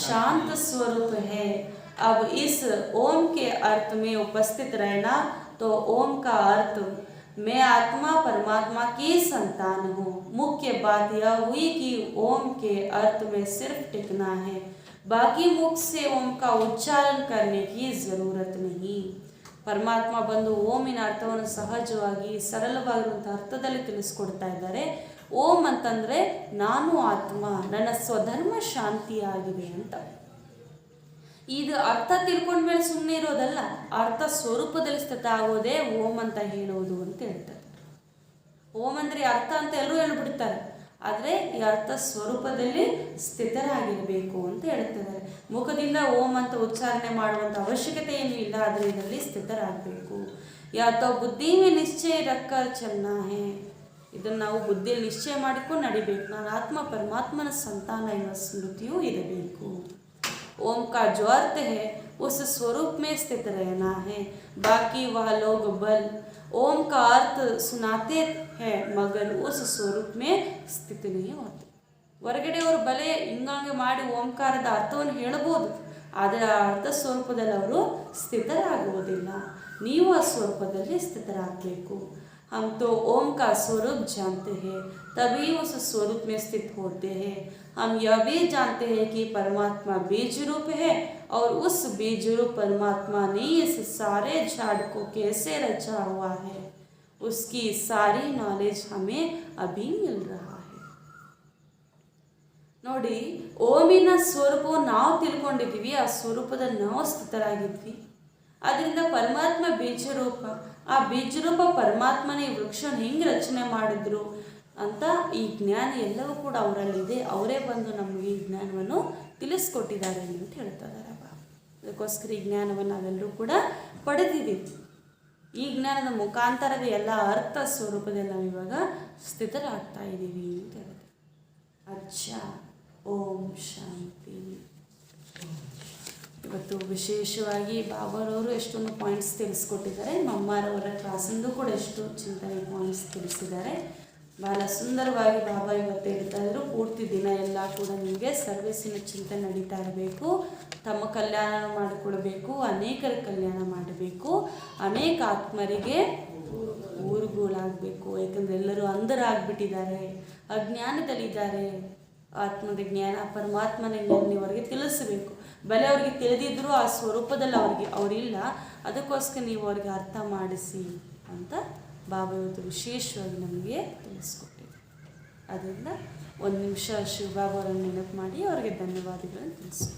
शांत स्वरूप है. अब इस ओम के अर्थ में उपस्थित रहना, तो ओम का अर्थ मैं आत्मा परमात्मा की संतान हूँ. मुख्य बात यह हुई कि ओम के अर्थ में सिर्फ टिकना है, बाकी मुख से ओम का उच्चारण करने की ज़रूरत नहीं. ಪರಮಾತ್ಮ ಬಂದು ಓಮಿನ ಅರ್ಥವನ್ನು ಸಹಜವಾಗಿ ಸರಳವಾಗಿರುವಂಥ ಅರ್ಥದಲ್ಲಿ ತಿಳಿಸ್ಕೊಡ್ತಾ ಇದ್ದಾರೆ. ಓಂ ಅಂತಂದರೆ ನಾನು ಆತ್ಮ, ನನ್ನ ಸ್ವಧರ್ಮ ಶಾಂತಿಯಾಗಿದೆ ಅಂತ. ಇದು ಅರ್ಥ ತಿಳ್ಕೊಂಡ್ಮೇಲೆ ಸುಮ್ಮನೆ ಇರೋದಲ್ಲ, ಅರ್ಥ ಸ್ವರೂಪದಲ್ಲಿ ಸ್ಥಿತ ಆಗೋದೇ ಓಂ ಅಂತ ಹೇಳೋದು ಅಂತ ಹೇಳ್ತಾರೆ. ಓಂ ಅಂದರೆ ಅರ್ಥ ಅಂತ ಎಲ್ಲರೂ ಹೇಳ್ಬಿಡ್ತಾರೆ, ಆದರೆ ಈ ಅರ್ಥ ಸ್ವರೂಪದಲ್ಲಿ ಸ್ಥಿತರಾಗಿರಬೇಕು ಅಂತ ಹೇಳ್ತಿದ್ದಾರೆ. ಮುಖದಿಂದ ಓಂ ಅಂತ ಉಚ್ಚಾರಣೆ ಮಾಡುವಂಥ ಅವಶ್ಯಕತೆ ಏನೂ ಇಲ್ಲ, ಆದರೆ ಇದರಲ್ಲಿ ಸ್ಥಿತರಾಗಬೇಕು. ಯಾತೋ ಬುದ್ಧಿ ಮೇ ನಿಶ್ಚಯ ರಕ್ಕರ್ ಚಲನ ಹೇ, ಇದನ್ನು ನಾವು ಬುದ್ಧಿಯಲ್ಲಿ ನಿಶ್ಚಯ ಮಾಡಿಕೊಂಡು ನಡಿಬೇಕು. ನಾನು ಆತ್ಮ ಪರಮಾತ್ಮನ ಸಂತಾನ ಎನ್ನುವ ಸ್ಮೃತಿಯೂ ಇರಬೇಕು. ओम का जो अर्थ है उस स्वरूप में स्थित रहना है, बाकी वह लोग बल ओम का अर्थ सुनाते हैं मगर उस स्वरूप में स्थित नहीं होते. ಹೊರಗಡೆ ಅವರು ಬಲೆ ಹಿಂಗಂಗೆ ಮಾಡಿ ಓಂಕಾರದ ಅರ್ಥವನ್ನು ಹೇಳ್ಬೋದು, ಆದರೆ ಆ ಅರ್ಥ ಸ್ವರೂಪದಲ್ಲಿ ಅವರು ಸ್ಥಿತರಾಗುವುದಿಲ್ಲ. ನೀವು ಆ ಸ್ವರೂಪದಲ್ಲಿ ಸ್ಥಿತರಾಗಬೇಕು. हम तो ओम का स्वरूप जानते हैं, तभी उस स्वरूप में स्थित होते हैं. हम यह भी जानते हैं कि परमात्मा बीज रूप है और उस बीज रूप परमात्मा ने इस सारे झाड़ को कैसे रचा हुआ है, उसकी सारी नॉलेज हमें अभी मिल रहा है. ನೋಡಿ, ಓಮಿನ ಸ್ವರೂಪವು ನಾವು ತಿಳ್ಕೊಂಡಿದ್ದೀವಿ, ಆ ಸ್ವರೂಪದಲ್ಲಿ ನಾವು ಸ್ಥಿತರಾಗಿದ್ವಿ. ಅದರಿಂದ ಪರಮಾತ್ಮ ಬೀಜರೂಪ, ಆ ಬೀಜರೂಪ ಪರಮಾತ್ಮನ ಈ ವೃಕ್ಷವನ್ನು ಹೆಂಗೆ ರಚನೆ ಮಾಡಿದ್ರು ಅಂತ ಈ ಜ್ಞಾನ ಎಲ್ಲವೂ ಕೂಡ ಅವರಲ್ಲಿದೆ. ಅವರೇ ಬಂದು ನಮಗೆ ಈ ಜ್ಞಾನವನ್ನು ತಿಳಿಸ್ಕೊಟ್ಟಿದ್ದಾರೆ ಅಂತ ಹೇಳ್ತಾ ಇದ್ದಾರೆ. ಅದಕ್ಕೋಸ್ಕರ ಈ ಜ್ಞಾನವನ್ನು ನಾವೆಲ್ಲರೂ ಕೂಡ ಪಡೆದಿದ್ದೀವಿ. ಈ ಜ್ಞಾನದ ಮುಖಾಂತರವೇ ಎಲ್ಲ ಅರ್ಥ ಸ್ವರೂಪದಲ್ಲಿ ನಾವು ಇವಾಗ ಸ್ಥಿತರಾಗ್ತಾ ಇದ್ದೀವಿ ಅಂತ ಹೇಳಿದೆ. ಅಚ್ಚಾ, ಓಂ ಶಾಂತಿ. ಇವತ್ತು ವಿಶೇಷವಾಗಿ ಬಾಬಾರವರು ಎಷ್ಟೊಂದು ಪಾಯಿಂಟ್ಸ್ ತಿಳಿಸ್ಕೊಟ್ಟಿದ್ದಾರೆ. ಮಮ್ಮಾರವರ ಕ್ಲಾಸಿಂದು ಕೂಡ ಎಷ್ಟು ಚಿಂತನೆ ಪಾಯಿಂಟ್ಸ್ ತಿಳಿಸಿದ್ದಾರೆ. ಭಾಳ ಸುಂದರವಾಗಿ ಬಾಬಾ ಇವತ್ತು ಹೇಳ್ತಾ ಇದ್ರು, ಪೂರ್ತಿ ದಿನ ಎಲ್ಲ ಕೂಡ ನಿಮಗೆ ಸರ್ವಿಸಿನ ಚಿಂತನೆ ನಡೀತಾ ಇರಬೇಕು. ತಮ್ಮ ಕಲ್ಯಾಣ ಮಾಡಿಕೊಳ್ಬೇಕು, ಅನೇಕರ ಕಲ್ಯಾಣ ಮಾಡಬೇಕು, ಅನೇಕ ಆತ್ಮರಿಗೆ ಊರುಗಳಾಗಬೇಕು. ಯಾಕಂದರೆ ಎಲ್ಲರೂ ಅಂಧರಾಗ್ಬಿಟ್ಟಿದ್ದಾರೆ, ಅಜ್ಞಾನದಲ್ಲಿದ್ದಾರೆ. ಆತ್ಮದ ಜ್ಞಾನ, ಪರಮಾತ್ಮನ ಜ್ಞಾನ ನೀವರಿಗೆ ತಿಳಿಸಬೇಕು. ಬಲೆ ಅವ್ರಿಗೆ ತಿಳಿದಿದ್ರು ಆ ಸ್ವರೂಪದಲ್ಲಿ ಅವರಿಲ್ಲ, ಅದಕ್ಕೋಸ್ಕರ ನೀವು ಅವ್ರಿಗೆ ಅರ್ಥ ಮಾಡಿಸಿ ಅಂತ ಬಾಬಾ ಇವತ್ತು ವಿಶೇಷವಾಗಿ ನಮಗೆ ತಿಳಿಸ್ಕೊಟ್ಟಿದೆ. ಅದರಿಂದ ಒಂದು ನಿಮಿಷ ಶಿವಬಾಬಾ ಅವರನ್ನು ನೆನಪು ಮಾಡಿ ಅವರಿಗೆ ಧನ್ಯವಾದಗಳನ್ನು ತಿಳಿಸಿ.